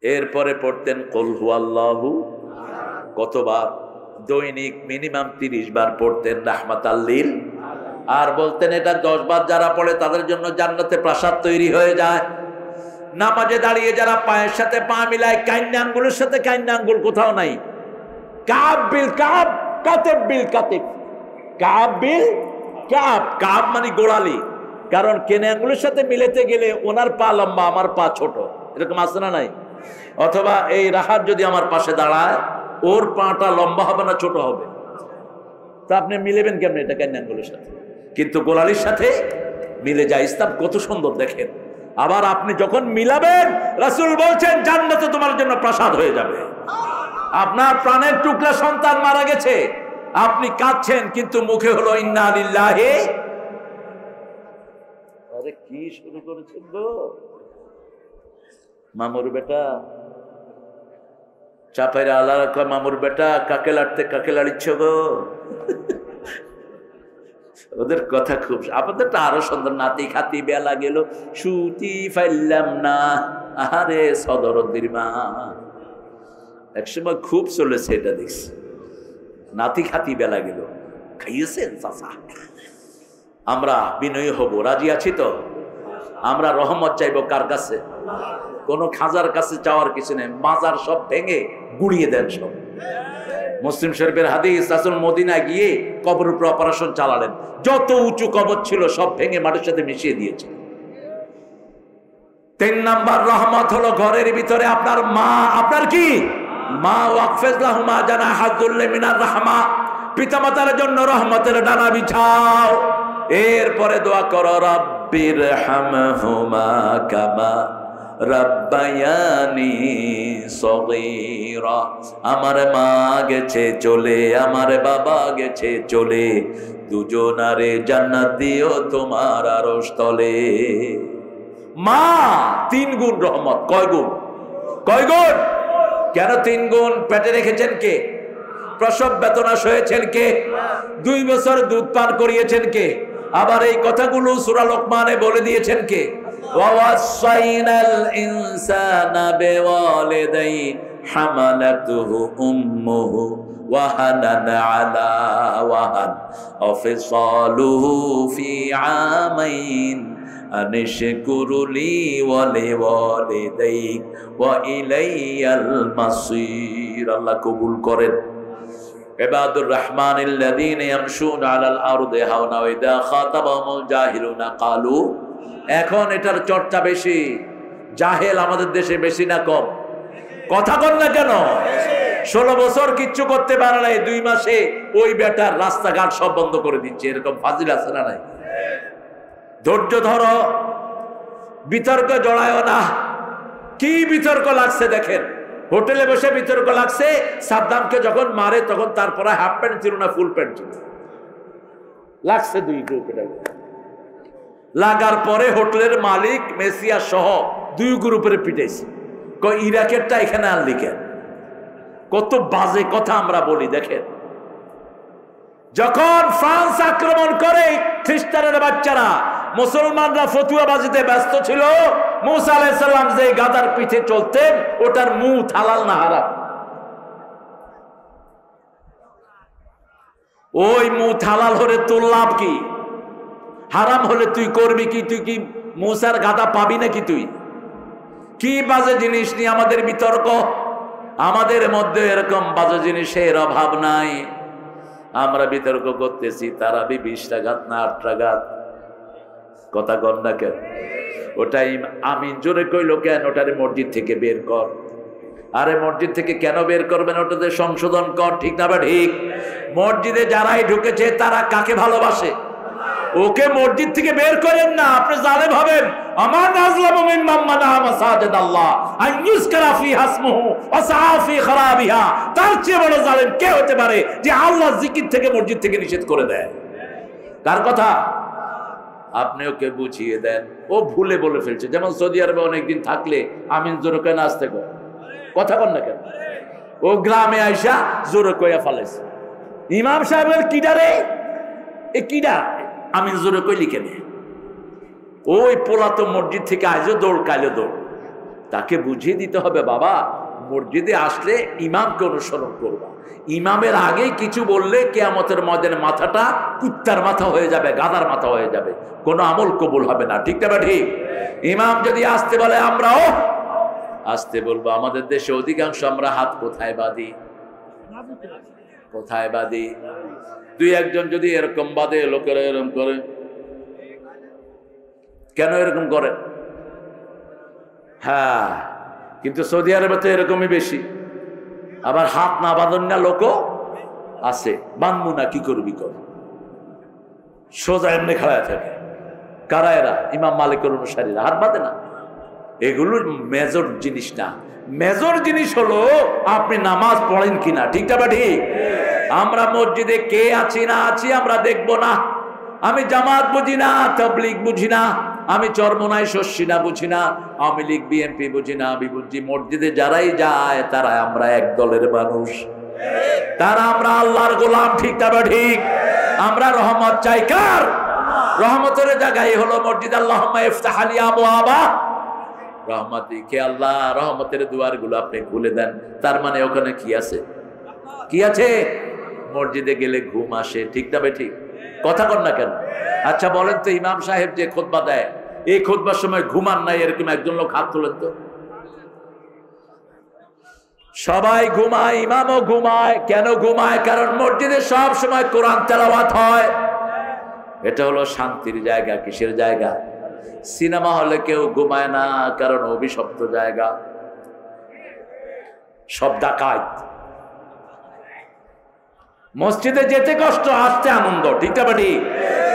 এরপরে পড়তেন কুল হুয়াল্লাহু, কতবার? দৈনিক মিনিমাম 30 বার পড়তেন, রাহমাতাল লিল। আর বলতেন এটা 10 বার যারা পড়ে তাদের জন্য জান্নাতে প্রাসাদ তৈরি হয়ে যায়। নামাজে দাঁড়িয়ে যারা পায়ের সাথে পা মিলায়, কাইন্না আঙ্গুলের সাথে কাইন্না আঙ্গুল কোথাও নাই। কাব বিল কাব, কাতিব বিল কাতিব। কাব বিল কাব, কাব মানে গোড়ালি। কারণ কেনে আঙ্গুলের সাথে মিলাতে গেলে ওনার পা লম্বা, আমার পা ছোট, এরকম আছে না নাই? অথবা এই রাহাত যদি আমার পাশে দাঁড়ায়, ওর পাটা লম্বা হবে না ছোট হবে? তা আপনি মিলেবেন কেমন এটা কাইন্না আঙ্গুলের সাথে? কিন্তু গোড়ালির সাথে মিলে যায়। ইসলাম কত সুন্দর দেখেন। আবার আপনি যখন মিলাবেন, রাসূল বলছেন জান্নাতে তোমার জন্য প্রাসাদ হয়ে যাবে। আপনার প্রাণের টুকরা সন্তান মারা গেছে, আপনি কাঁদছেন, কিন্তু মুখে হলো ইন্না লিল্লাহি। আরে কি শুরু করেছেন গো মামুর বেটা? চাপাইরা আল্লাহ রাখা মামুর বেটা, কাকে লাড়তে কাকে লাড়িচ্ছ গো? ওদের কথা খুব, আপনাদেরটা আরো সুন্দর। নাতি খাতি বেলা গেল, সুতি ফাইলাম না, আরে সদরদ্দির মা। একসময় খুব চলেছে এটা, দেখছি। নাতি খাতি বেলা গেল, খাইয়েছেন চাচা? আমরা বিনয়ী হব, রাজি আছি তো? আমরা রহমত চাইবো কার কাছে? কোন খাজার কাছে চাওয়ার কিছু নেই। মাজার সব ভেঙে গুড়িয়ে দেন সব। মুসলিম শরীফের হাদিস, রাসূল মদিনা গিয়ে কবরের উপর অপারেশন চালালেন। যত উঁচু কবর ছিল সব ভেঙে মাটির সাথে মিশিয়ে দিয়েছে। 3 নাম্বার রহমত হলো ঘরের ভিতরে আপনার মা। আপনার কি মা? ওয়াকফিজ লাহুমা জানাহাযুল্লি মিনার রাহমা। পিতামাতার জন্য রহমতের ডানা বিছাও। এরপরে দোয়া করো রব্বির হামহুমা কামা রাব্বায়ানি সগীরা। আমার মা গেছে চলে, আমার বাবা গেছে চলে, দুজনারে জান্নাত দিও তোমার আরশ তলে। মা 3 গুণ রহমত। কয় গুণ? কয় গুণ? কেন 3 গুণ? পেটে রেখেছেন কে? প্রসব বেদনা সয়েছেন কে? 2 বছর দুধ পান করিয়েছেন কে? আবার এই কথাগুলো সূরা লোকমানে বলে দিয়েছেন কে? ওয়াসাইনাল ইনসানা বিওয়ালিদাই হামালাতুহু উম্মুহু ওয়াহানান আলা ওয়াহান ওয়াফিসালুহু ফি আমাইন আনিশকুরুলি ওয়া লিওয়ালিদাইক ওয়া ইলাইয়াল মাসির। আল্লাহ কবুল করেন। ইবাদুর রহমানিল্লাযীনা ইয়ামশুনা আলাল আরদি হাওনা ওয়া ইযা খাতাবাহুমুল জাহিলুনা ক্বালু। এখন এটার চর্চা বেশি। জাহেল আমাদের দেশে বেশি না কম? কথা কন না কেন? 16 বছর কিচ্ছু করতে পারে নাই, 2 মাসে ওই বেটার রাস্তাঘাট সব বন্ধ করে দিচ্ছে। এরকম ফাজিল আছে না নাই? ধৈর্য ধরো, বিতর্ক জড়ায় না। কি বিতর্ক লাগছে দেখেন, হোটেলে বসে বিতর্ক লাগছে। সাদ্দামকে যখন মারে তখন তারপরে হাফ প্যান্ট ছিল না ফুল প্যান্ট ছিল, লাগছে 2 গ্রুপে। লাগার পরে হোটেলের মালিক মেসিয়া সহ 2 গ্রুপের পিটাইছে। কয় ইরাকেরটা এখানে আনলি কেন? কত বাজে কথা আমরা বলি দেখেন। যখন ফ্রান্স আক্রমণ করে খ্রিস্টানের বাচ্চারা, মুসলমানরা ফতুয়াবাজিতে ব্যস্ত ছিল। মুসা আলাইহিস সালাম যে গাধার পিঠে চলতেন ওটার মুখ হালাল না হারাম? ওই মুখ হালাল হলে তোর লাভ কি? হারাম হলে তুই করবি কি? তুই কি মুসার গাধা পাবি নাকি? তুই কি বাজে জিনিস নিয়ে আমাদের বিতর্ক। আমাদের মধ্যে এরকম বাজে জিনিসের অভাব নাই। আমরা বিতর্ক করতেছি, তারা 20টা ঘাত না 8টা ঘাত। কথা কন না কেন? ওটাই আমিন জোরে কইলো কেন? ওটারে মসজিদ থেকে বের কর। আরে মসজিদ থেকে কেন বের করবেন? ওটাতে সংশোধন কর। ঠিক না বা ঠিক? মসজিদে যারাই ঢুকেছে তারা কাকে ভালোবাসে? ওকে মসজিদ থেকে বের করেন না। আপনি জালেম হবেন। আমার নাজলামু মিম্মান মানা মাসাজিদ আল্লাহ আন ইউযকারা ফিহা ইসমুহু ওয়া সাআ ফি খারাবিহা। তার চেয়ে বড় জালেম কে হতে পারে যে আল্লাহর জিকির থেকে মসজিদ থেকে নিষেধ করে দেয়? কার কথা? আপনি ওকে বুঝিয়ে দেন। ও ভুলে বলে ফেলছে। যেমন সৌদি আরবে অনেকদিন থাকলে আমিন জোরে কয়ে নাচতে কয়। কথা কন না কেন? ও গ্রামে আইসা জোরে কইয়া ফেলেছে। ইমাম সাহেবের কিডা রে? এ কিডা? আমিন জোরে কই লিখে নে। ওই পোলা তো মসজিদ থেকে আজও দৌড়, কাইলে দৌড়। তাকে বুঝিয়ে দিতে হবে, বাবা মসজিদে আসলে ইমামকে অনুসরণ করবা। ইমামের আগে কিছু বললে কিয়ামতের ময়দানে মাথাটা কুত্তার মাথা হয়ে যাবে, গাধার মাথা হয়ে যাবে, কোনো আমল কবুল হবে না। ঠিক না ঠিক? ইমাম যদি আসতে বলে আমরাও আসতে বলবো। আমাদের দেশে অধিকাংশ আমরা হাত কোথায় বাঁধি? কোথায় বাঁধি? 2-1 যদি এরকম বাঁধে, লোকেরা এরকম করে। কেন এরকম করে? হ্যাঁ, কিন্তু সৌদি আরবে তো এরকমই বেশি। আবার হাত না বাঁধন না লোকও আছে। বাঁধবো না, কি করবি কর। সোজা এমনি খাড়ায় থাকে। কারা এরা? ইমাম মালিকের অনুসারীরা। হাত বাঁধে না। এগুলো মেজর জিনিস না। মেজর জিনিস হলো আপনি নামাজ পড়েন কিনা। ঠিক না ঠিক? আমরা মসজিদে কে আছি না আছি আমরা দেখবো না। আমি জামাত বুঝি না, তাবলীগ বুঝি না, আমি চরমনাই শস্যিনা বুঝি না, আওয়ামী লীগ বিএনপি বুঝি না। আমি বুঝি মসজিদে যারাই যায় তারা আমরা এক দলের মানুষ, তারা আমরা আল্লাহর গোলাম। ঠিক না ঠিক? আমরা রহমত চাই কার? রহমতের জায়গায় হলো মসজিদ। আল্লাহুম্মা ইফতাহ লি আবওয়াবা রহমাতিকে। আল্লাহ রহমতের দুয়ারগুলো আপনি খুলে দেন। তার মানে ওখানে কি আছে? কি আছে? মসজিদে গেলে ঘুম আসে। ঠিক না ঠিক? কথা কন না কেন? আচ্ছা বলেন তো, ইমাম সাহেব যে খুতবা দেয়, এই খুতবার সময় ঘুমান নাই এরকম একজন লোক হাত তোলেন তো। সবাই ঘুমায়, ইমামও ঘুমায়। কেন ঘুমায়? কারণ মসজিদে সব সময় কোরআন তেলাওয়াত হয়। এটা হলো শান্তির জায়গা। কিসের জায়গা? সিনেমা হলে কেউ ঘুমায় না, কারণ অভিশপ্ত জায়গা, সব ডাকাত। মসজিদে যেতে কষ্ট, আসতে আনন্দ। ঠিক না ঠিক?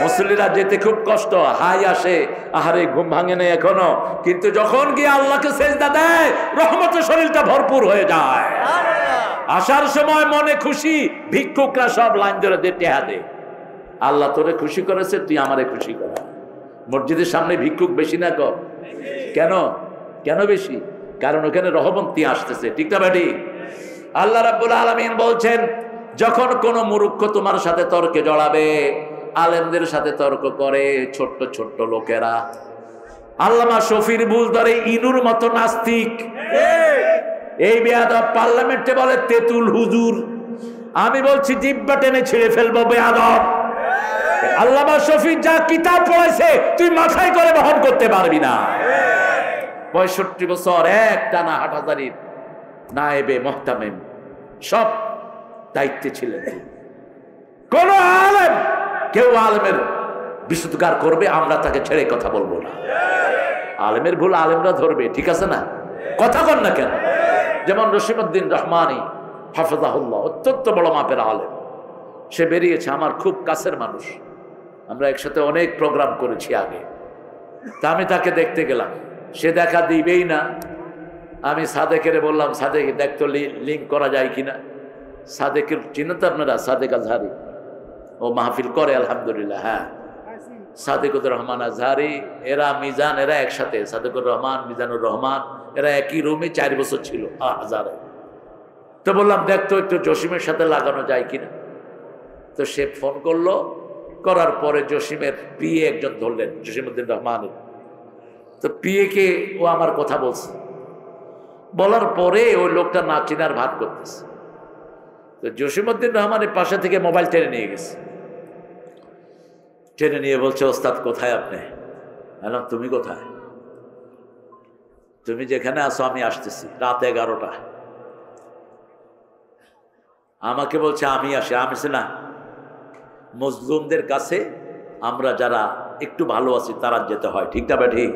মুসল্লিরা যেতে খুব কষ্ট, হাই আসে, আহারে ঘুম ভাঙে না এখনো, কিন্তু যখন গিয়ে আল্লাহকে সেজদা দেয় রহমতের শরীরটা ভরপুর হয়ে যায়। আসার সময় মনে খুশি, ভিক্ষুকরা সব লাইন ধরে দিয়ে টেহা দে, আল্লাহ তোরে খুশি করেছে, তুই আমারে খুশি করা। মসজিদের সামনে ভিক্ষুক বেশি না কম? কেন কেন বেশি? কারণ ওখানে রহমতি আসতেছে, ঠিক না বেটি? আল্লাহ রাব্বুল আলামিন বলছেন, যখন কোন মূর্খ তোমার সাথে তর্কে জড়াবে, আলেমদের সাথে তর্ক করে ছোট্ট ছোট্ট লোকেরা, আল্লামা শফির ভুল ধরে ইনুর মতো নাস্তিক, এই বেয়াদব পার্লামেন্টে বলে তেতুল হুজুর, আমি বলছি জিব্বা টেনে ছিঁড়ে ফেলবো বেয়াদব। আল্লামা শফি যা কিতাব পড়াইছে তুই মাথায় করে বহন করতে পারবি না। 65 বছর এক টানা হাটহাজারির নায়েবে মুহতামিম, সব দায়িত্বে ছিলেন। কোন আলেম, কেউ আলেমের বিশুদ্ধগার করবে, আমরা তাকে ছেড়ে কথা বলবো না। আলেমের ভুল আলেমরা ধরবে, ঠিক আছে না? কথা কর না কেন? যেমন রশিমউদ্দিন রহমানী হাফেজাহুল্লাহ, অত্যন্ত বড় মাপের আলেম, সে বেরিয়েছে, আমার খুব কাছের মানুষ, আমরা একসাথে অনেক প্রোগ্রাম করেছি আগে। তা আমি তাকে দেখতে গেলাম, সে দেখা দিবেই না। আমি সাদেকের বললাম, সাদেক দেখতো লিঙ্ক করা যায় কিনা। সাদেকের চিনেন তো আপনারা? সাদেক আজহারি, ও মাহফিল করে আলহামদুলিল্লাহ। হ্যাঁ, সাদেকুর রহমান আজহারি, এরা মিজান, এরা একসাথে, সাদেকুর রহমান, মিজানুর রহমান, এরা একই রুমে 4 বছর ছিল হাজারে। তো বললাম দেখতো একটু জসিমের সাথে লাগানো যায় কিনা। তো সে ফোন করলো, করার পরে জসিমের পিএ একজন ধরলেন, জসিমউদ্দিন রহমানের। তো পিএ কে ও আমার কথা বলছে, বলার পরে ওই লোকটা না চিনার ভান করতেছে। তো জসিমউদ্দিন রহমানের পাশে থেকে মোবাইল টেনে নিয়ে গেছে, টেনে নিয়ে বলছে, ওস্তাদ কোথায় আপনি? বললাম তুমি কোথায়? তুমি যেখানে আসো আমি আসতেছি। রাত 11টা। আমাকে বলছে আমি আসি। আমি না, মজলুমদের কাছে আমরা যারা একটু ভালো আছি তারা যেতে হয়, ঠিক না ঠিক?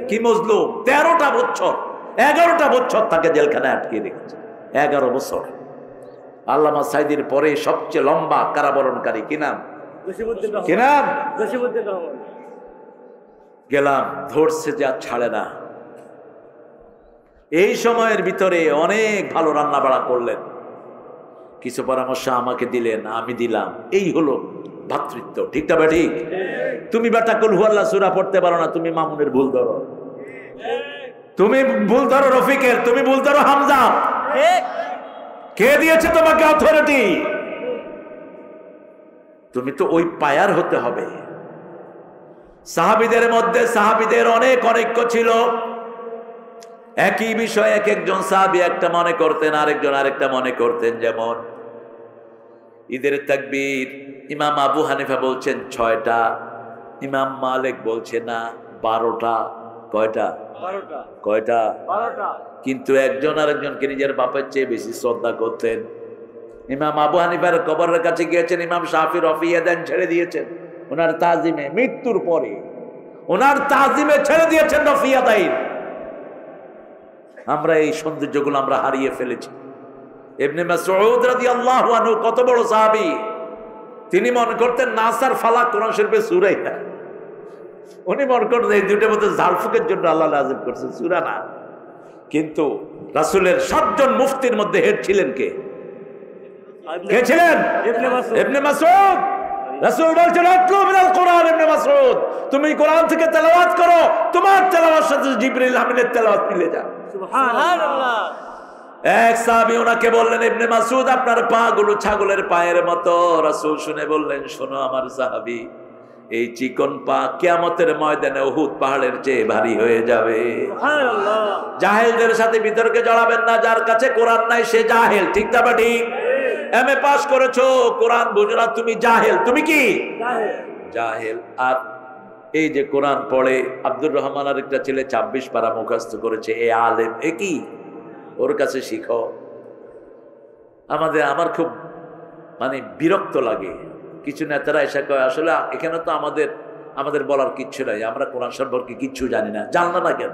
কি মজলুম 13টা বছর 11টা বছর তাকে জেলখানায় আটকে রেখেছে, 11 বছর। আল্লামা সাইদির পরে সবচেয়ে লম্বা কারাবরণকারী কি নাম? কি নাম? গেলাম, ধরছে যা ছাড়ে না। এই সময়ের ভিতরে অনেক ভালো রান্না বাড়া করলেন, কিছু পরামর্শ আমাকে দিলেন, আমি দিলাম। এই হলো ভাতৃত্ব, ঠিক না ঠিক? তুমি বেটা কুল হুয়াল্লাহ সূরা পড়তে পারো না, তুমি মামুনের ভুল ধরো, তুমি ভুল ধরো রফিকের, তুমি ভুল ধরো হামজা। কে দিয়েছে তোমাকে অথরিটি? তুমি তো ওই পায়ার হতে হবে। সাহাবীদের মধ্যে সাহাবীদের অনেক অনৈক্য ছিল। একই বিষয় এক একজন সাহাবী একটা মনে করতেন, আরেকজন আরেকটা মনে করতেন। যেমন ঈদের তাকবীর ইমাম আবু হানিফা বলছেন 6টা, ইমাম মালিক বলছে না 12টা। কয়টা? 12টা। কয়টা? 12টা। কিন্তু একজন আরেকজনকে নিজের বাপের চেয়ে বেশি শ্রদ্ধা করতেন। ইমাম আবু হানিফার কবরের কাছে গিয়েছেন, ইমাম শাফি রফিয়া দেন ছেড়ে দিয়েছেন ওনার তাজিমে, মৃত্যুর পরে ওনার তাজিমে ছেড়ে দিয়েছেন রফিয়া দাইন। আমরা এই সৌন্দর্যগুলো আমরা হারিয়ে ফেলেছি। ইবনে মাসউদ রাদিয়াল্লাহু আনহু কত বড় সাহাবী, তিনি মনে করতেন নাস আর ফালাক কোরআন শরীফে সূরাই না। উনি মনে করতেন এই দুটোর মধ্যে ঝাড়ফুঁকের জন্য আল্লাহ নাযিল করেছেন, সূরা না। কিন্তু রাসূলের 7 জন মুফতির মধ্যে হেড ছিলেন কে? কে ছিলেন? ইবনে মাসউদ। রাসূল বলছেন আতলু মিনাল কোরআন, ইবনে মাসউদ তুমি কোরআন থেকে তেলাওয়াত করো, তোমার তেলাওয়াতের সাথে জিবরিল আমিনের তেলাওয়াত মিলে যায়। সুবহানাল্লাহ। এক সাহাবী ওনাকে বললেন, ইবনে মাসউদ আপনার পা গুলো ছাগলের পায়ের মতো। রাসূল শুনে বললেন, শোনো আমার সাহাবী, এই চিকন পা কিয়ামতের ময়দানে উহুদ পাহাড়ের চেয়ে ভারী হয়ে যাবে। সুবহানাল্লাহ। জাহেলদের সাথে বিতর্কে জড়াবেন না, যার কাছে কোরআন নাই সে জাহেল, ঠিক না ঠিক? এমএ পাস করেছো, কোরআন বুঝো না, তুমি জাহেল। তুমি কি? জাহেল। আর এই যে কোরআন পড়ে, আব্দুর রহমান আর একটা ছেলে 26 পারা মুখস্থ করেছে, এ আলেম, এ কি? ওর কাছে শিখো। আমার খুব বিরক্ত লাগে, কিছু নেতারা এসে কয় আসলে এখানে তো আমাদের বলার কিচ্ছু নাই, আমরা কোরআন সম্পর্কে কিচ্ছু জানি না। জানলা না কেন?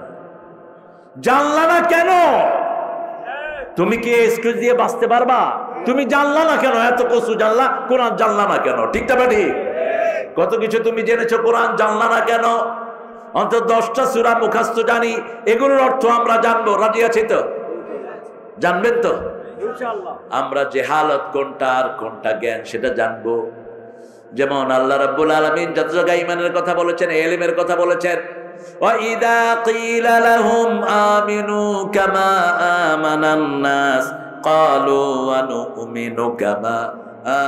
জানলা না কেন? তুমি কি এক্সকিউজ দিয়ে বাঁচতে পারবা? তুমি জানলা না কেন? এত কসু জানলা, কোরআন জানলা না কেন? ঠিক না ঠিক? কত কিছু তুমি জেনেছো, কোরআন জানলা না কেন? অন্তত 10টা সূরা মুখস্থ জানি, এগুলোর অর্থ আমরা জানবো। রাজি আছি তো? জানবেন তো ইনশাআল্লাহ? আমরা জেহালত কোনটা আর কোনটা জ্ঞান সেটা জানবো। যেমন আল্লাহ রাব্বুল আলামিন যত জায়গায় ঈমানের কথা বলেছেন, ইলমের কথা বলেছেন, ওয়া ইযা ক্বিলা লাহুম আমিনু কামা আমানান নাস ক্বালু ওয়া নু'মিনু কামা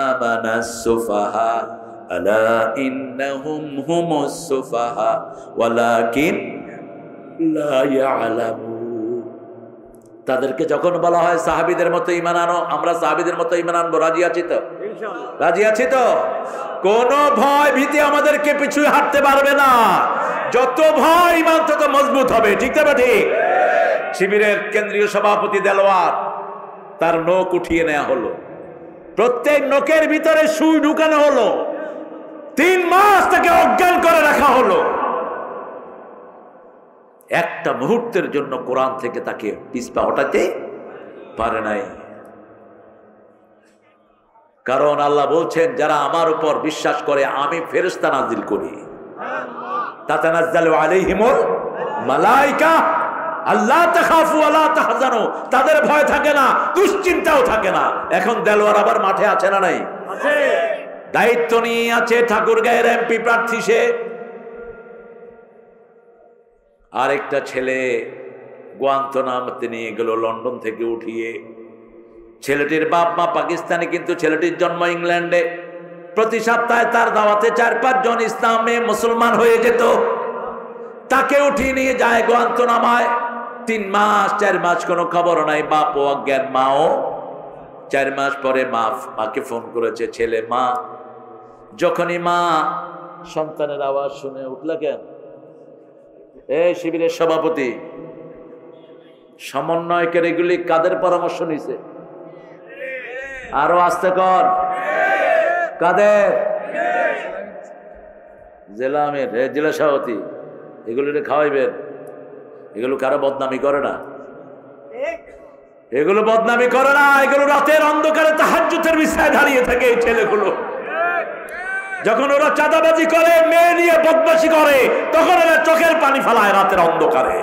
আমানাস সুফাহা আলা ইন্নাহুম হুমুস সুফাহা ওয়ালাকিন লা ইয়ালামুন। তাদেরকে যখন বলা হয় সাহাবীদের মতো ঈমান আনো, আমরা সাহাবীদের মতো ঈমান আনবো। রাজি আছি তো ইনশাআল্লাহ? রাজি আছি তো? কোন ভয় ভীতি আমাদেরকে পিছু হাঁটতে পারবে না। যত ভয় ঈমান তত মজবুত হবে। ঠিক না ঠিক? শিবিরের কেন্দ্রীয় সভাপতি দেলোয়ার, তার নখ উঠিয়ে নেওয়া হলো, প্রত্যেক নখের ভিতরে সুই ঢুকানো হলো, 3 মাস তাকে অজ্ঞান করে রাখা হলো। একটা মুহূর্তের জন্য কোরআন থেকে তাকে পিছপা হটাতে পারে নাই। কারণ আল্লাহ বলছেন, যারা আমার উপর বিশ্বাস করে আমি ফেরেশতা নাজিল করি, তাতানাজ্জালু আলাইহিমুল মালায়েকা আল্লা তাখাফু ওয়ালা তাহজানু। তাদের ভয় থাকে না, দুশ্চিন্তাও থাকে না। এখন দেলোয়ার আবার মাঠে আছে না নাই? আছে। দায়িত্ব নিয়ে আছে, ঠাকুরগাঁয়ের এমপি প্রার্থী সে। আরেকটা ছেলে গুয়ান্তনামাতে নিয়ে গেল লন্ডন থেকে উঠিয়ে। ছেলেটির বাপ মা পাকিস্তানি, কিন্তু ছেলেটির জন্ম ইংল্যান্ডে। প্রতি সপ্তাহে তার দাওয়াতে 4-5 জন ইসলামে মুসলমান হয়ে যেত। তাকে উঠিয়ে নিয়ে যায় গুয়ান্তনামায়। 3 মাস 4 মাস কোনো খবর নাই, বাপ ও অজ্ঞান, মাও। 4 মাস পরে মাকে ফোন করেছে ছেলে, মা। যখনই মা সন্তানের আওয়াজ শুনে উঠল, কেন এই শিবিরের সভাপতি সমন্বয়কের এগুলি কাদের পরামর্শ নিছে? আরো আস্তে কর, কাদের? জেলা আমির, জেলা সভাপতি, এগুলি খাওয়াইবেন। এগুলো কারো বদনামি করে না, এগুলো বদনামি করে না। এগুলো রাতের অন্ধকারে তাহাজ্জুদের বিছানায় দাঁড়িয়ে থাকে এই ছেলেগুলো। যখন ওরা চাঁদাবাজি করে, মেয়ে নিয়ে বদমাশি করে, তখন ওরা চোখের পানি ফেলায় রাতের অন্ধকারে।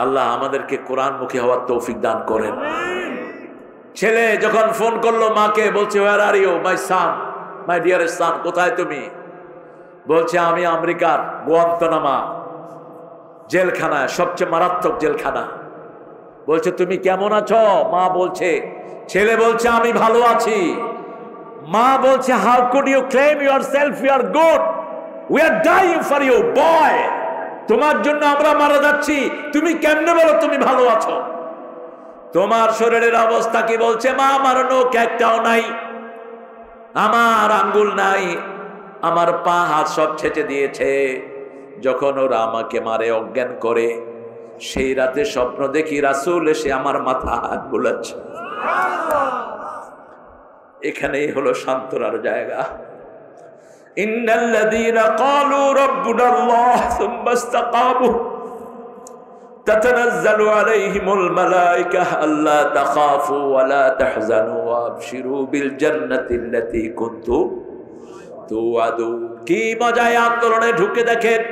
আল্লাহ আমাদেরকে কোরআনমুখী হওয়ার তৌফিক দান করেন। ছেলে যখন ফোন করলো মাকে, বলছে, where are you my son, my dearest son, কোথায় তুমি? বলছে, আমি আমেরিকার গুয়ান্তনামা জেলখানায়, সবচেয়ে মারাত্মক জেলখানা। বলছে, তুমি কেমন আছো? মা বলছে, ছেলে বলছে, আমি ভালো আছি। মা বলছে, how could you claim yourself you are good? We are dying for you boy. তোমার জন্য আমরা মারা যাচ্ছি, তুমি কেমনে বলো তুমি ভালো আছো? তোমার শরীরের অবস্থা কি? বলছে, মা আমার নখ একটাও নাই, আমার আঙ্গুল নাই, আমার পা হাত সব ছেঁচে দিয়েছে। যখন ওরা আমাকে মারে, অজ্ঞান করে, সেই রাতে স্বপ্ন দেখি রাসূল এসে আমার মাথা হাত বুলাচ্ছে। এখানেই হলো সান্ত্বনার জায়গা। ইন্নাল্লাযীনা ক্বালু রাব্বুনাল্লাহ সুম্মা ইসতাকামু তাতানাজ্জালু আলাইহিমুল মালায়েকা আল্লা তাখাফু ওয়া লা তাহজানু ওয়া আবশিরু বিল জান্নাতিল্লাতী কুনতুম তুআদুন। কি মজায় আন্দোলনে ঢুকে দেখেন,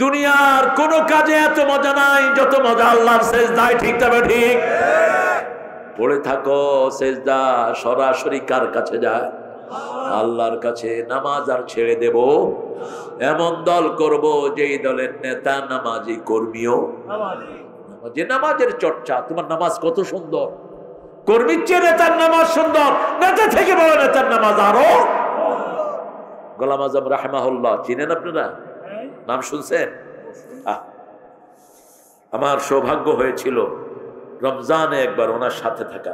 দুনিয়ার কোন কাজে এত মজা নাই যত মজা আল্লাহর সেজদায়। ঠিক তবে ঠিক? পড়ে থাকো, সেজদা সরাসরি কার কাছে যায়? আল্লাহর কাছে। নামাজ আর ছেড়ে দেব? এমন দল করব যেই দলের নেতা নামাজি, কর্মীও যে নামাজের চর্চা। তোমার নামাজ কত সুন্দর, কর্মীর চেয়ে নেতার নামাজ সুন্দর, নেতা থেকে বড় নেতার নামাজ আরো। গোলাম আজম রাহমাহুল্লাহ চিনেন আপনারা? নাম শুনছেন? আমার সৌভাগ্য হয়েছিল রমজানে একবার ওনার সাথে থাকা।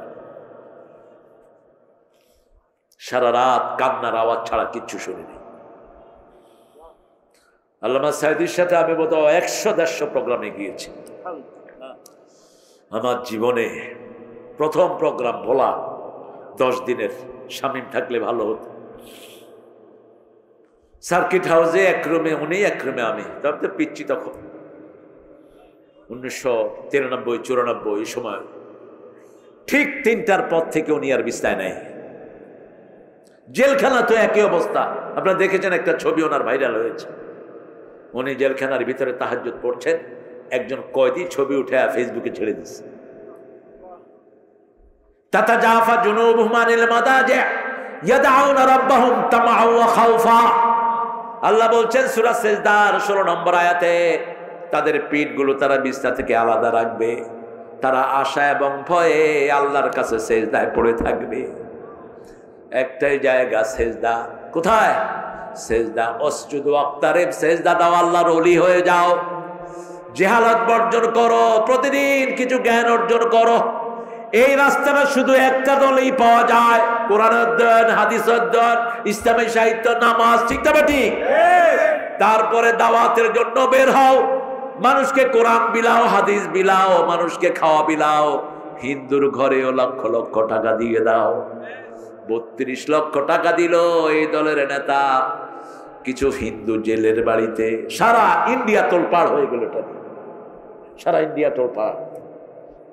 সারা রাত কান্নার আওয়াজ ছাড়া কিচ্ছু শুনিনি। আল্লামা সাইদির সাথে আমি বোধহয় 100-150 প্রোগ্রামে গিয়েছি। আমার জীবনে প্রথম প্রোগ্রাম ভোলা 10 দিনের, শামীম থাকলে ভালো হতো। সার্কিট হাউসে এক রুমে উনি, এক রুমে আমি। তবে তো পিচ্ছি তখন 1993-94 এই সময়। ঠিক 3টার পর থেকে উনি আর বিছানায় নাই। জেলখানা তো একই অবস্থা। আপনারা দেখেছেন একটা ছবি ওনার ভাইরাল হয়েছে, উনি জেলখানার ভিতরে তাহাজ্জুদ পড়ছেন, একজন কয়েদি ছবি উঠে ফেসবুকে ছেড়ে দিচ্ছে। তাতাজাফা জুনুবুহুম আনিল মাদাজি ইয়াদউনা রাব্বাহুম তামআন ওয়া খাউফা। আল্লাহ বলছেন সূরা সিজদার 16 নম্বর আয়াতে, তাদের পিঠগুলো তারা বিছনা থেকে আলাদা রাখবে, তারা আশা এবং ভয়ে আল্লাহর কাছে সিজদায় পড়ে থাকবে। একটাই জায়গা সিজদা, কোথায়? সিজদা। অসজুদু ওয়াক্তারিব, সিজদা দাও, আল্লাহর ওলি হয়ে যাও। জিহালাত বর্জন করো, প্রতিদিন কিছু জ্ঞান অর্জন করো। এই রাস্তাটা শুধু একটা দলেই পাওয়া যায়, কোরআন অধ্যয়ন, হাদিস অধ্যয়ন, ইসলামী সাহিত্য, নামাজ, ঠিক না ঠিক? তারপরে দাওয়াতের জন্য বের হও, মানুষকে কোরআন বিলাও, হাদিস বিলাও, মানুষকে খাওয়া বিলাও। হিন্দুর ঘরেও লক্ষ লক্ষ টাকা দিয়ে দাও। 32 লক্ষ টাকা দিল এই দলের নেতা কিছু হিন্দু জেলের বাড়িতে। সারা ইন্ডিয়া তোলপাড় হয়ে গেল, সারা ইন্ডিয়া তোলপাড়।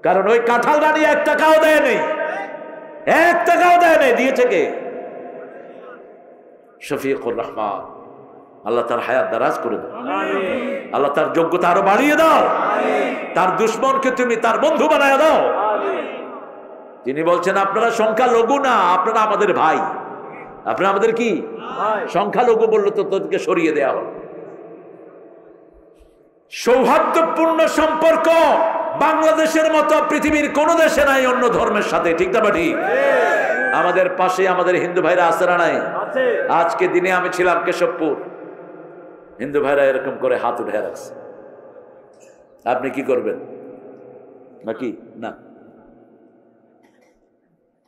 কারণ ওই কাঁঠাল রানী 1 টাকাও দেয় নেই, 1 টাকাও দেয় নেই। দিয়েছে কে? শফিকুর রহমান। আল্লাহ তার হায়াত দারাজ করে দাও, আল্লাহ তার যোগ্যতা আরো বাড়িয়ে দাও, তার দুশ্মনকে তুমি তার বন্ধু বানায় দাও। তিনি বলছেন আপনারা সংখ্যালঘু না, আপনারা আমাদের ভাই। আপনারা আমাদের কি? সংখ্যালঘু বললো তো তোদেরকে সরিয়ে দেয়া হল। সৌহার্দ্যপূর্ণ সম্পর্ক বাংলাদেশের মতো পৃথিবীর কোন দেশে নাই অন্য ধর্মের সাথে, ঠিক না ঠিক? আমাদের পাশে আমাদের হিন্দু ভাইরা আছে না নাই? আজকে দিনে আমি ছিলাম কেশবপুর, হিন্দু ভাইরা এরকম করে হাত উঠে রাখছে। আপনি কি করবেন নাকি? না,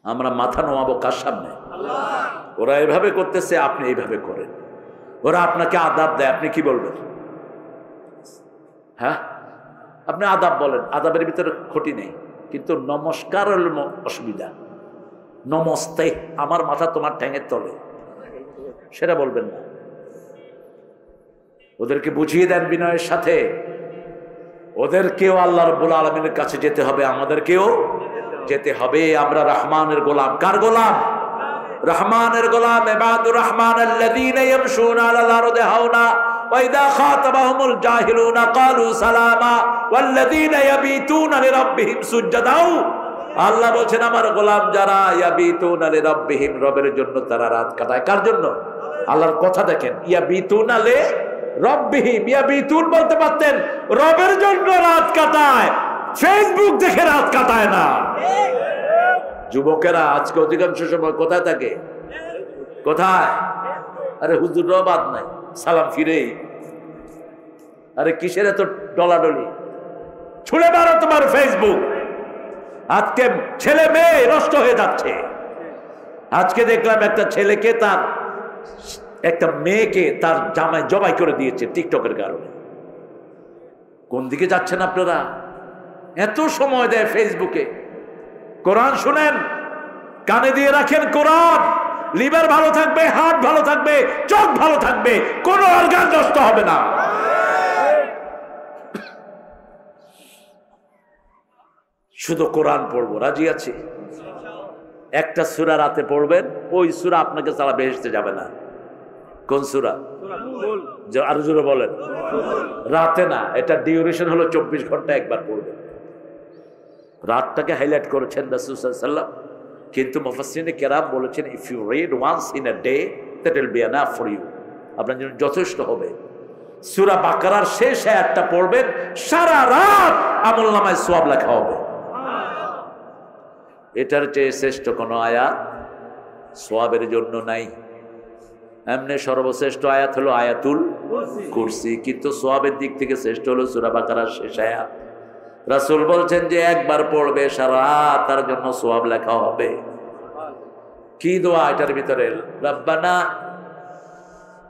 আমরা মাথা নোয়াবো কার সামনে? ওরা এভাবে করতেছে, আপনি এইভাবে করেন। ওরা আপনাকে আদাব দেয়, আপনি কি বলবেন? হ্যাঁ, আপনি আদাব বলেন, আদাবের ভিতরে ক্ষতি নেই, কিন্তু নমস্কার হল অসুবিধা। নমস্তে, আমার মাথা তোমার ঠ্যাঙের তলে, সেটা বলবেন না। ওদেরকে বুঝিয়ে দেন বিনয়ের সাথে, ওদেরকেও আল্লাহ রাব্বুল আলামিনের কাছে যেতে হবে, আমাদেরকেও যেতে হবে। আমরা রহমানের গোলাম। কার গোলাম? রহমানের গোলাম। ইবাদুর রহমান আল্লাযীনা ইয়ামশুনা আলাল আরদি হাওনা ওয়া ইযা খাতাবাহুমুল জাহিলুনা ক্বালু সালামা ওয়াল্লাযীনা ইয়াবিতুনা লিরাব্বিহিম সুজদাও। আল্লাহ বলেন আমার গোলাম যারা ইয়াবিতুনা লিরাব্বিহিম, রবের জন্য তারা রাত কাটায়। কার জন্য? আল্লাহর কথা দেখেন, ইয়াবিতুনা লিরাব্বিহিম, ইয়াবিতুন বলতে পারতেন রবের জন্য রাত কাটায়, ফেসবুক দেখে রাত কাটায় না। যুবকেরা আজকে অধিকাংশ সময় কোথায় থাকে? কোথায়? আরে হুজুর বাদ নাই, সালাম ফিরেই। আরে কিসের এত ডলাডলি? ছুড়ে মারো তোমার ফেসবুক। আজকে ছেলে মেয়ে নষ্ট হয়ে যাচ্ছে। আজকে দেখলাম একটা ছেলেকে, তার একটা মেয়েকে তার জামাই জবাই করে দিয়েছে টিকটকের কারণে। কোন দিকে যাচ্ছেন আপনারা? এত সময় দেয় ফেসবুকে। কোরআন শুনেন, কানে দিয়ে রাখেন কোরআন, লিভার ভালো থাকবে, হার্ট ভালো থাকবে, চোখ ভালো থাকবে, কোনো অর্গান নষ্ট হবে না। শুধু কোরআন পড়বো, রাজি আছি? একটা সূরা রাতে পড়বেন, ওই সূরা আপনাকে ছাড়া বেহেশতে যাবে না। কোন সূরা? আরো জোরে বলেন। রাতে না, এটা ডিউরেশন হলো 24 ঘন্টা একবার পড়বেন। রাতটাকে হাইলাইট করেছেন রাসূল সাল্লাল্লাহু আলাইহি ওয়াসাল্লাম, কিন্তু মুফাসসিরিনে কেরাম বলেছেন if you read once in a day that will be enough for you, আপনার জন্য যথেষ্ট হবে। সূরা বাকারার শেষ আয়াতটা পড়বেন, সারা রাত আমলনামায় সওয়াব লেখা হবে। এটার চেয়ে শ্রেষ্ঠ কোনো আয়াত সওয়াবের জন্য নাই। এমনি সর্বশ্রেষ্ঠ আয়াত হলো আয়াতুল কুরসি, কিন্তু সওয়াবের দিক থেকে শ্রেষ্ঠ হলো সূরা বাকারার শেষ আয়াত। রাসূল বলছেন যে একবার পড়বে সারা রাত তার জন্য সওয়াব লেখা হবে। কি দোয়া এটার ভিতরে? রব্বানা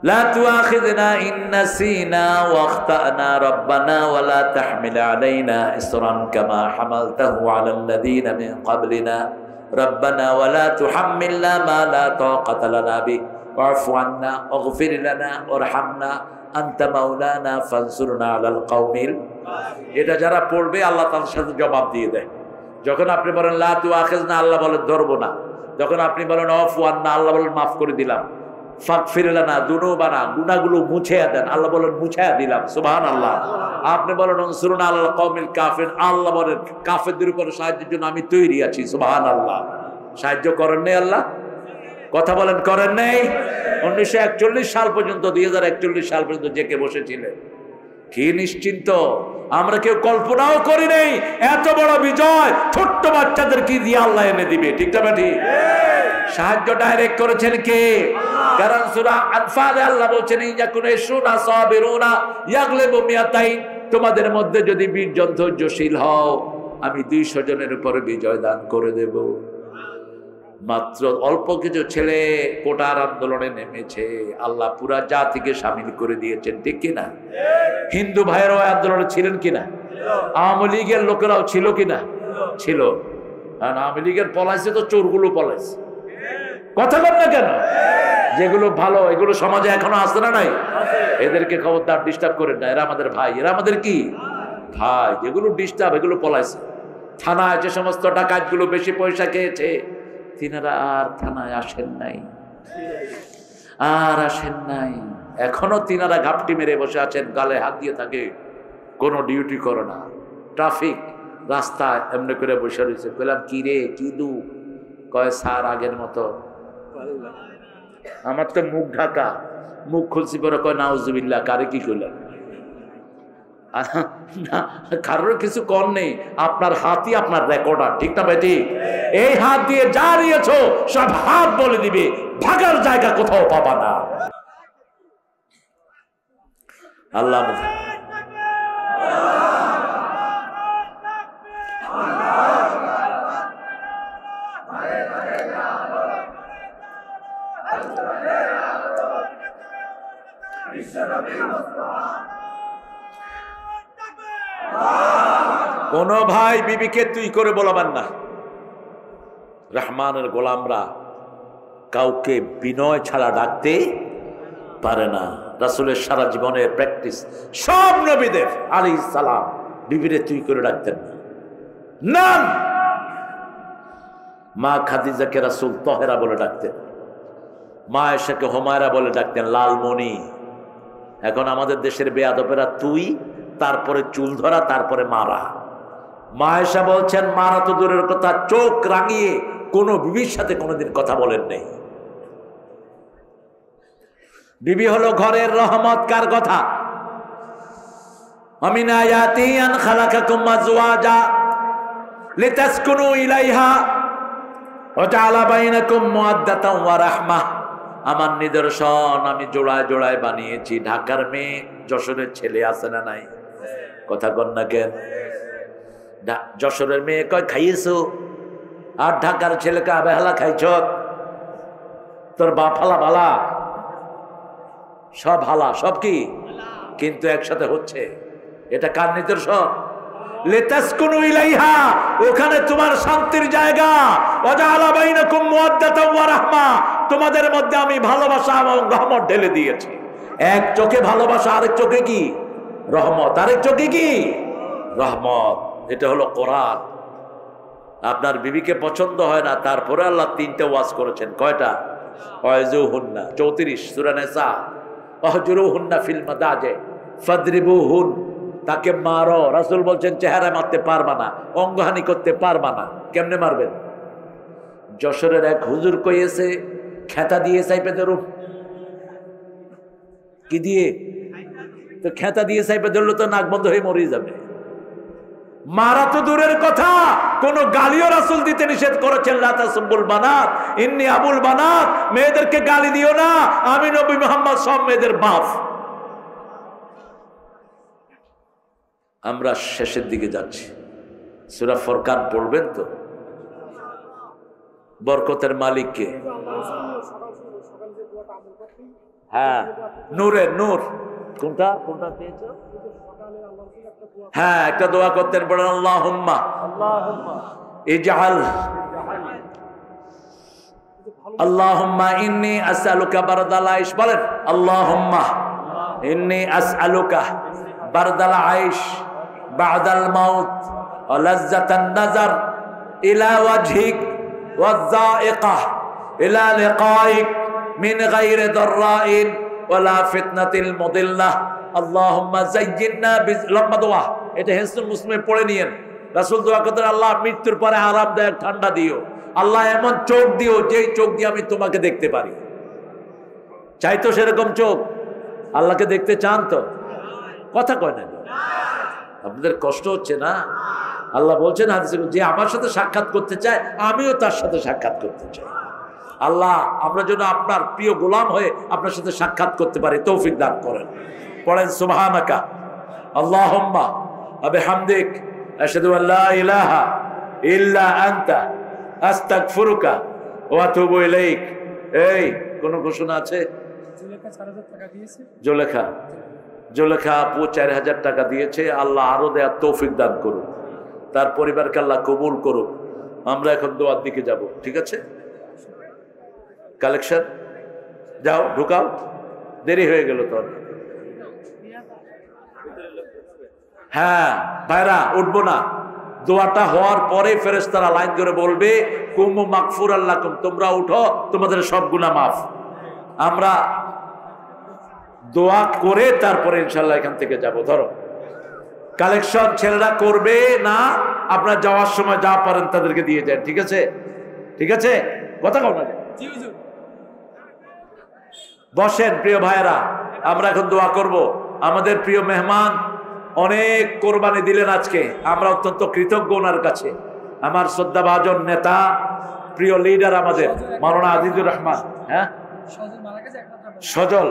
লা তুআখিযনা ইন নাসিনা ওয়া আখতানা রব্বানা ওয়া লা তাহমিল আলাইনা ইসরান কামা হামালতাহু আলাল লাযিনা মিন ক্বাবলিনা রব্বানা ওয়া লা তুহাম্মিলনা মা লা তাকাতা লানা বি ওয়া'ফু আন্না ওয়াগফির লানা ওয়ারহামনা আনতা মাওলানা ফানসুরনা আলাল কওমিল। এটা যারা পড়বে আল্লাহ তার সাথে জবাব দিয়ে দেয়। যখন আপনি বলেন লা তুআখিযনা, আল্লাহ বলেন ধরবো না। যখন আপনি বলেন আফু আন্না, আল্লাহ বলেন মাফ করে দিলাম। ফাগফির লানা যুনুবানা, গুনাহগুলো মুছিয়া দেন, আল্লাহ বলেন মুছিয়া দিলাম। সুবহানাল্লাহ। আপনি বলেন উনসুরনা আলাল কওমিল কাফির, আল্লাহ বলেন কাফেরদের উপর সাহায্যের জন্য আমি তৈরি আছি। সুবহানাল্লাহ। সাহায্য করেন নাই আল্লাহ? কথা বলেন করেন নাই? 1941 সাল পর্যন্ত, 2041 সাল পর্যন্ত জেকে বসেছিলেন। কি নিশ্চিন্ত! আমরা কেউ কল্পনাও করি নাই এত বড় বিজয় ছোট্ট বাচ্চাদের কি দিয়ে আল্লাহ এনে দিবে। ঠিক না ঠিক? সাহায্য ডাইরেক্ট করেছেন কে? কারণ সূরা আনফালে আল্লাহ বলছেন ইয়াকুন ইশুনা সাবিরুনা ইয়াগলিবু মিয়াতাইন, তোমাদের মধ্যে যদি 20 জন ধৈর্যশীল হও আমি 200 জনের উপরে বিজয় দান করে দেব। মাত্র অল্প কিছু ছেলে কোটার আন্দোলনে নেমেছে, আল্লাহ পুরা জাতিকে শামিল করে দিয়েছেন। ঠিক কিনা? হিন্দু ভাইয়েরাও আন্দোলনে ছিলেন কিনা? আওয়ামী লীগের লোকেরাও ছিল কিনা? ছিল। কারণ আওয়ামী লীগের পলাইছে তো চোরগুলো পলাইছে। কথা বল না কেন? যেগুলো ভালো এগুলো সমাজে এখনো আসে না নাই? এদেরকে খবরদার ডিস্টার্ব করেন না, এরা আমাদের ভাই, এরা আমাদের কি ভাই। যেগুলো ডিস্টার্ব এগুলো পলাইছে। থানায় যে সমস্ত ডাকাতগুলো বেশি পয়সা খেয়েছে তিনারা আর থানায় আসেন নাই, আর আসেন নাই। এখনো তিনারা ঘাপটি মেরে বসে আছেন, গালে হাত দিয়ে থাকে, কোনো ডিউটি করে না। ট্রাফিক রাস্তায় এমনি করে বসে রয়েছে। বললাম কি রে, কি দু? কয় স্যার আগের মতো। আমার তো মুখ ঢাকা, মুখ খুলছি পরে কয় নাউজুবিল্লাহ। কারে কি করলেন? কারোর কিছু কর নেই, আপনার হাতই আপনার রেকর্ডার। ঠিক না ভাই? ঠিক। এই হাত দিয়ে যা নিয়েছো সব হাত বলে দিবে, ভাগার জায়গা কোথাও পাবা না। আল্লাহ কোন ভাই বিবিকে তুই করে বলবেন না। রহমানের গোলামরা কাউকে বিনয় ছাড়া ডাকতে পারে না। রাসূলের সারা জীবনের প্র্যাকটিস, সব নবীদের আলাইহিস সালাম বিবিরে তুই করে ডাকতেন না। মা খাদিজাকে রাসূল তহেরা বলে ডাকতেন, মা আয়েশাকে হুমায়রা বলে ডাকতেন, লালমণি। এখন আমাদের দেশের বেয়াদবেরা তুই, তারপরে চুল ধরা, তারপরে মারা। মা আয়েশা বলছেন মারা তো দূরের কথা, চোখ রাঙিয়ে কোন বিবির সাথে কোনোদিন কথা বলেন নেই। বিবি হলো ঘরের রহমত। কার কথা? আমিন আয়াতি আন খালাকাকুম আজওয়াজা লিতাসকুনু ইলাইহা ওয়া জাআলা বাইনাকুম মুআদ্দাতান ওয়া রাহমাহ। আমার নিদর্শন, আমি জোড়ায় জোড়ায় বানিয়েছি। ঢাকার মেয়ে, যশোরের ছেলে আছে না নাই? কথা কন না কেন? যশোরের মেয়ে কয় খাইয়েছো, আর ঢাকার ছেলেকে আবেহালা খাইছ। তোর বাপ হালা ভালা, সব হালা, সব কি কিন্তু একসাথে হচ্ছে। এটা কার নিদর্শন? লিতাসকুনু ইলাইহা, ওখানে তোমার শান্তির জায়গা। ওয়া জাআলা বাইনাকুম মুআদ্দাতান ওয়া রাহমা, তোমাদের মধ্যে আমি ভালোবাসা এবং রহমত ঢেলে দিয়েছি। এক চোখে ভালোবাসা, আরেক চোখে কি রহমত, আরেক চোখে কি রহমত। এটা হলো কোরআন। আপনার বিবিকে পছন্দ হয় না, তারপরে আল্লাহ 3টে ওয়াজ করেছেন। কয়টা? ওয়াজুহুন্না 34 সূরা নিসা। ওয়াহজুরুহুন্না ফিল মাদাজি ফাদরিবুহুন, তাকে মারো। রাসূল বলছেন চেহারা মারতে পারবা না, অঙ্গহানি করতে পারবা না। কেমনে মারবেন? যশোরের এক হুজুর কইয়েছে খেতা দিয়ে চাইপে ধরুন। কি দিয়ে? তো খেতা দিয়ে চাইপে ধরলে তো নাক বন্ধ হয়ে মরে যাবে। মারা তো দূরের কথা, কোন গালিও রাসূল দিতে নিষেধ করেছেন। লা তাসুবুল বানাত ইন্নী আবুল বানাত, মেয়েদেরকে গালি দিও না, আমি নবী মুহাম্মদ সব মেয়েদের বাপ। আমরা শেষের দিকে যাচ্ছি। সূরা ফুরকান পড়বেন তো? বরকতের মালিক কে? হ্যাঁ, নূরের নূর। কোনটা কোনটা পেয়েছো? হ্যাঁ, একটা দোয়া করতেন, বলেন আল্লাহুম্মা ইজআল আল্লাহুম্মা ইন্নী আসআলুকা বারদাল আইশ। বলেন আল্লাহুম্মা ইন্নী আসআলুকা বারদাল আইশ বাদাল মাউত ওয়া লাজ্জাতান নাজার ইলা ওয়াজহিক ওয়াযাইকা ইলা লিকাইক মিন গায়রি দাররাইন ওয়ালা ফিতনাতিল মুদিল্লাহ আল্লাহুম্মা যায়্যিননা লম্বা দোয়া, এটা হিসনুল মুসলিমে পড়ে নিয়েন। রাসূল দোয়া করতেন, আল্লাহ মৃত্যুর পরে আরামদায়ক ঠান্ডা দিও, আল্লাহ এমন চোখ দিও যেই চোখ দিয়ে আমি তোমাকে দেখতে পারি। চাই তো সেরকম চোখ? আল্লাহকে দেখতে চান তো? কথা কয় না, আপনাদের কষ্ট হচ্ছে না? আল্লাহ বলছেন হাদিসে, যে আমার সাথে সাক্ষাৎ করতে চায় আমিও তার সাথে সাক্ষাৎ করতে চাই। আল্লাহ আমরা যেন আপনার প্রিয় গোলাম হয়ে আপনার সাথে সাক্ষাৎ করতে পারি, তৌফিক দান করেন। পড়েন সুবহানাকা আল্লাহুম্মা ওয়া বিহামদিক আশহাদু আল্লা ইলাহা ইল্লা আনতা আস্তাগফিরুকা ওয়া আতুবু ইলাইক। এই কোন ঘোষণা আছে? জোলেখা আপু 4000 টাকা দিয়েছে। আল্লাহ আরো দেয়ার তৌফিক দান করুন, তার পরিবারকে আল্লাহ কবুল করুন। আমরা এখন দোয়ার দিকে যাব, ঠিক আছে? কালেকশন যাও, ঢুকাও, দেরি হয়ে গেল তো। হ্যাঁ ভাইরা, উঠবো না, দোয়াটা হওয়ার পরে ফেরেশতারা লাইন ধরে বলবে কুমু মাগফুরাল লাকুম, তোমরা উঠো, তোমাদের সব গুনাহ মাফ। আমরা দোয়া করে তারপরে ইনশাআল্লাহ এখান থেকে যাব। ধরো কালেকশন ছেলেরা করবে না, আপনারা যাওয়ার সময় যা পারেন তাদেরকে দিয়ে যান, ঠিক আছে? ঠিক আছে, কথা কও না। বসেন প্রিয় ভাইয়েরা, আমরা এখন দোয়া করব। আমাদের প্রিয় মেহমান অনেক কোরবানি দিলেন আজকে, আমরা অত্যন্ত কৃতজ্ঞ ওনার কাছে। আমার শ্রদ্ধাভাজন নেতা, প্রিয় লিডার আমাদের মাওলানা আজিজুর রহমান, হ্যাঁ সজল,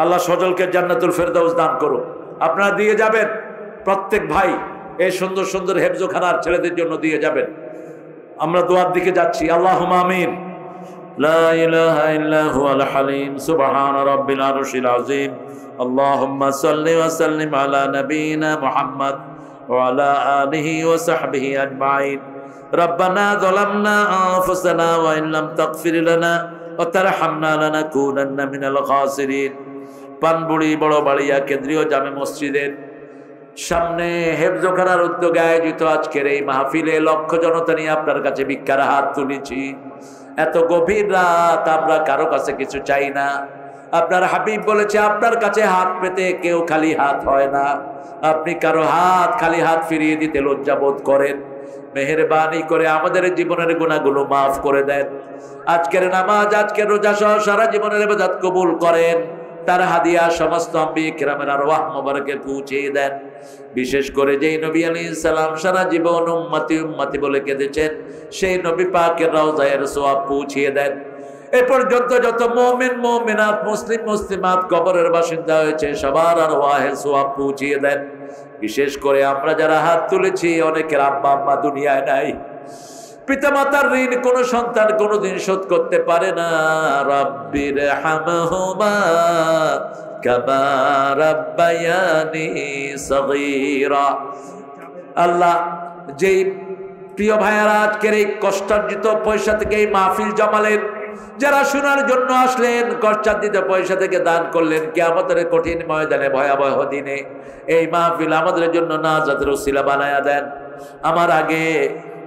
আল্লাহ সজলকে জান্নাতুল ফেরদাউস দান করুন। আপনারা দিয়ে যাবেন, প্রত্যেক ভাই এই সুন্দর সুন্দর হেফজোখানার ছেলেদের জন্য দিয়ে যাবেন। আমরা দোয়ার দিকে যাচ্ছি। আল্লাহুম্মা আমিন। লা ইলাহা ইল্লা হুয়াল হালিম সুবহান রাব্বিল আরশিল আযীম। আল্লাহুম্মা সাল্লি ওয়া সাল্লিম আলা নাবিয়িনা মুহাম্মদ ওয়া আলা আলিহি ওয়া সাহবিহি আজমাইন। রব্বানা যালামনা আনফুসানা ওয়া ইন লাম তাগফির লানা ওয়া তারহামনা লানাকুনান্না মিনাল খাসিরিন। পানবুড়ি বড় বাড়িয়া কেন্দ্রীয় জামে মসজিদের সামনে হেফজোখানার উদ্যোগে আয়োজিত আজকের এই মাহফিলে লক্ষ জনতা নিয়ে আপনার কাছে ভিক্ষার হাত তুলেছি। এত গভীর রাত, আমরা কারো কাছে কিছু চাই না। আপনার হাবিব বলেছে, আপনার কাছে হাত পেতে কেউ খালি হাত হয় না। আপনি কারো হাত খালি হাত ফিরিয়ে দিতে লজ্জাবোধ করেন। মেহেরবানি করে আমাদের জীবনের গুনাহগুলো মাফ করে দেন। আজকের নামাজ, আজকের রোজা সহ সারা জীবনের ইবাদত কবুল করেন। তার হাদিয়া সমস্ত আম্বিয়া কিরামের আরওয়াহ মুবারকে পৌঁছে দেন। বিশেষ করে যেই নবী আলাইহিস সালাম সারা জীবন উম্মতি উম্মতি বলে কেঁদেছেন, সেই নবী পাকের রওজায়ের সওয়াব পৌঁছিয়ে দেন। এ পর্যন্ত যত মুমিন মুমিনাত, মুসলিম মুসলিমাত কবরের বাসিন্দা হয়েছে, সবার আরওয়াহের সওয়াব পৌঁছিয়ে দেন। বিশেষ করে আমরা যারা হাত তুলেছি, অনেকের আব্বা আম্মা দুনিয়ায় নাই, পিতামাতার ঋণ কোন সন্তান কোনদিন শোধ করতে পারে না। রাব্বির হামহুমা কামা রাব্বায়ানি সগীরা। আল্লাহ, যেই প্রিয় ভাইয়ারা আজকের এই কষ্টার্জিত পয়সা থেকে এই মাহফিল জমালেন, যারা শোনার জন্য আসলেন, কষ্টার্জিত পয়সা থেকে দান করলেন, কিয়ামতের কঠিন ময়দানে ভয়াবহ দিনে এই মাহফিল আমাদের জন্য নাজাতের উসিলা বানায়া দেন। আমার আগে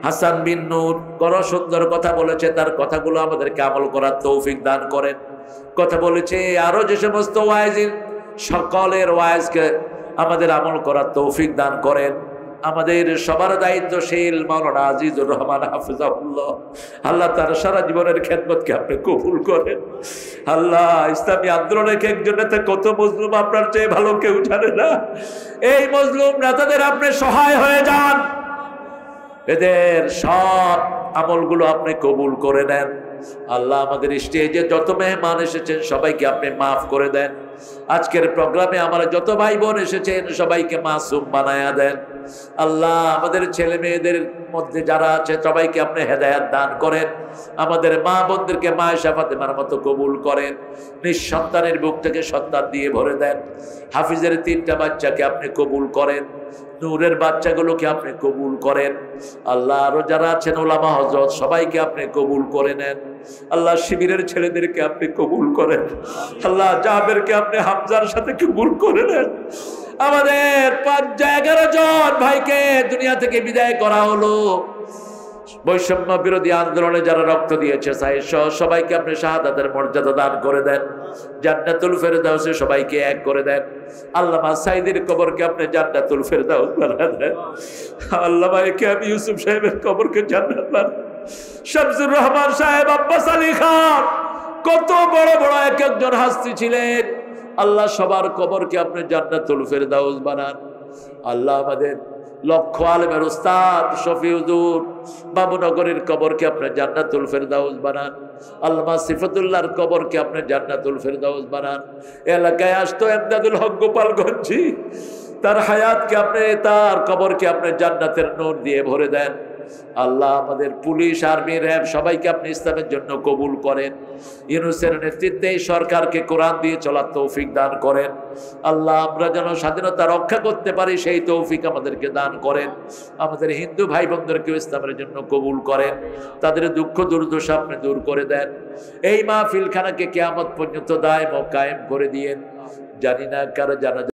হাসান বিন নূর বড় সুন্দর কথা বলেছে, তার কথাগুলো আমাদেরকে আমল করার তৌফিক দান করেন। কথা বলেছে আরো যে সমস্ত ওয়াইজিন, সকলের ওয়াইজকে আমাদের আমল করার তৌফিক দান করেন। আমাদের সবার দায়িত্বশীল মাওলানা আজিজুর রহমান হাফিজাহুল্লাহ, আল্লাহ তার সারা জীবনের খেদমতকে আপনি কবুল করেন। আল্লাহ, ইসলামী আন্দোলনের একজন নেতা, কত মজলুম, আপনার চেয়ে ভালো কেউ জানে না। এই মজলুম নেতাদের আপনি সহায় হয়ে যান, এদের সব আমলগুলো আপনি কবুল করে নেন। আল্লাহ, আমাদের স্টেজে যত মেহমান এসেছেন সবাইকে আপনি মাফ করে দেন। আজকের প্রোগ্রামে আমার যত ভাই বোন এসেছেন সবাইকে মাসুম বানায়া দেন। আল্লাহ, আমাদের ছেলে মেয়েদের মধ্যে যারা আছে সবাইকে আপনি হেদায়েত দান করেন। আমাদের মা বোনদেরকে মা আয়েশা ফাতেমার মতো কবুল করেন। নিঃসন্তানের বুক থেকে সন্তান দিয়ে ভরে দেন। হাফিজের 3টা বাচ্চাকে আপনি কবুল করেন। নূরের বাচ্চাগুলোকে আপনি কবুল করেন। আল্লাহ, আরো যারা আছেন ওলামা হযরত সবাইকে আপনি কবুল করে নেন। আল্লাহ, শিবিরের ছেলেদেরকে আপনি কবুল করেন। আল্লাহ, জাবেরকে আপনি হামজার সাথে কবুল করে নেন। আমাদের 5-11 জন ভাইকে দুনিয়া থেকে বিদায় করা হলো, বৈষম্য বিরোধী আন্দোলনে যারা রক্ত দিয়েছে সবাইকে আপনি শাহাদাতের মর্যাদা দান করে দেন, জান্নাতুল ফেরদাউসে সবাইকে এক করে দেন। আল্লামা সাইদির কবরকে আপনি জান্নাতুল ফেরদাউস বানায় দেন। আল্লামা কেএম ইউসুফ সাহেবের কবরকে জান্নাত বানান। শামসুর রহমান সাহেব, আব্বাস আলী খান, কত বড় বড় এক একজন হাস্তি ছিলেন। আল্লাহ সবার কবরকে আপনি জান্নাতুল ফেরদাউস বানান। আল্লাহ আমাদের লক্ষ আলেমের উস্তাদ শফি হুজুর বাবুনগরের কবরকে আপনি জান্নাতুল ফেরদাউস বানান। আল্লামা সিফাতুল্লাহর কবরকে আপনি জান্নাতুল ফেরদাউস বানান। এলাকায় আসতো এমদাদুল হক গোপালগঞ্জি, তার হায়াতকে আপনি, তার কবরকে আপনি জান্নাতের নূর দিয়ে ভরে দেন। আল্লাহ আমাদের পুলিশ, আর্মি, র্যাব সবাইকে আপনি ইসলামের জন্য কবুল করেন। ইউনূসের নেতৃত্বে এই সরকারকে কোরআন দিয়ে চলার তৌফিক দান করেন। আল্লাহ আমরা যেন স্বাধীনতা রক্ষা করতে পারি সেই তৌফিক আমাদেরকে দান করেন। আমাদের হিন্দু ভাই বোনদেরকেও ইসলামের জন্য কবুল করেন, তাদের দুঃখ দুর্দশা আপনি দূর করে দেন। এই মাহফিলখানাকে কিয়ামত পর্যন্ত দায়েম ও কায়েম করে দিয়েন। জানি না কারো জানা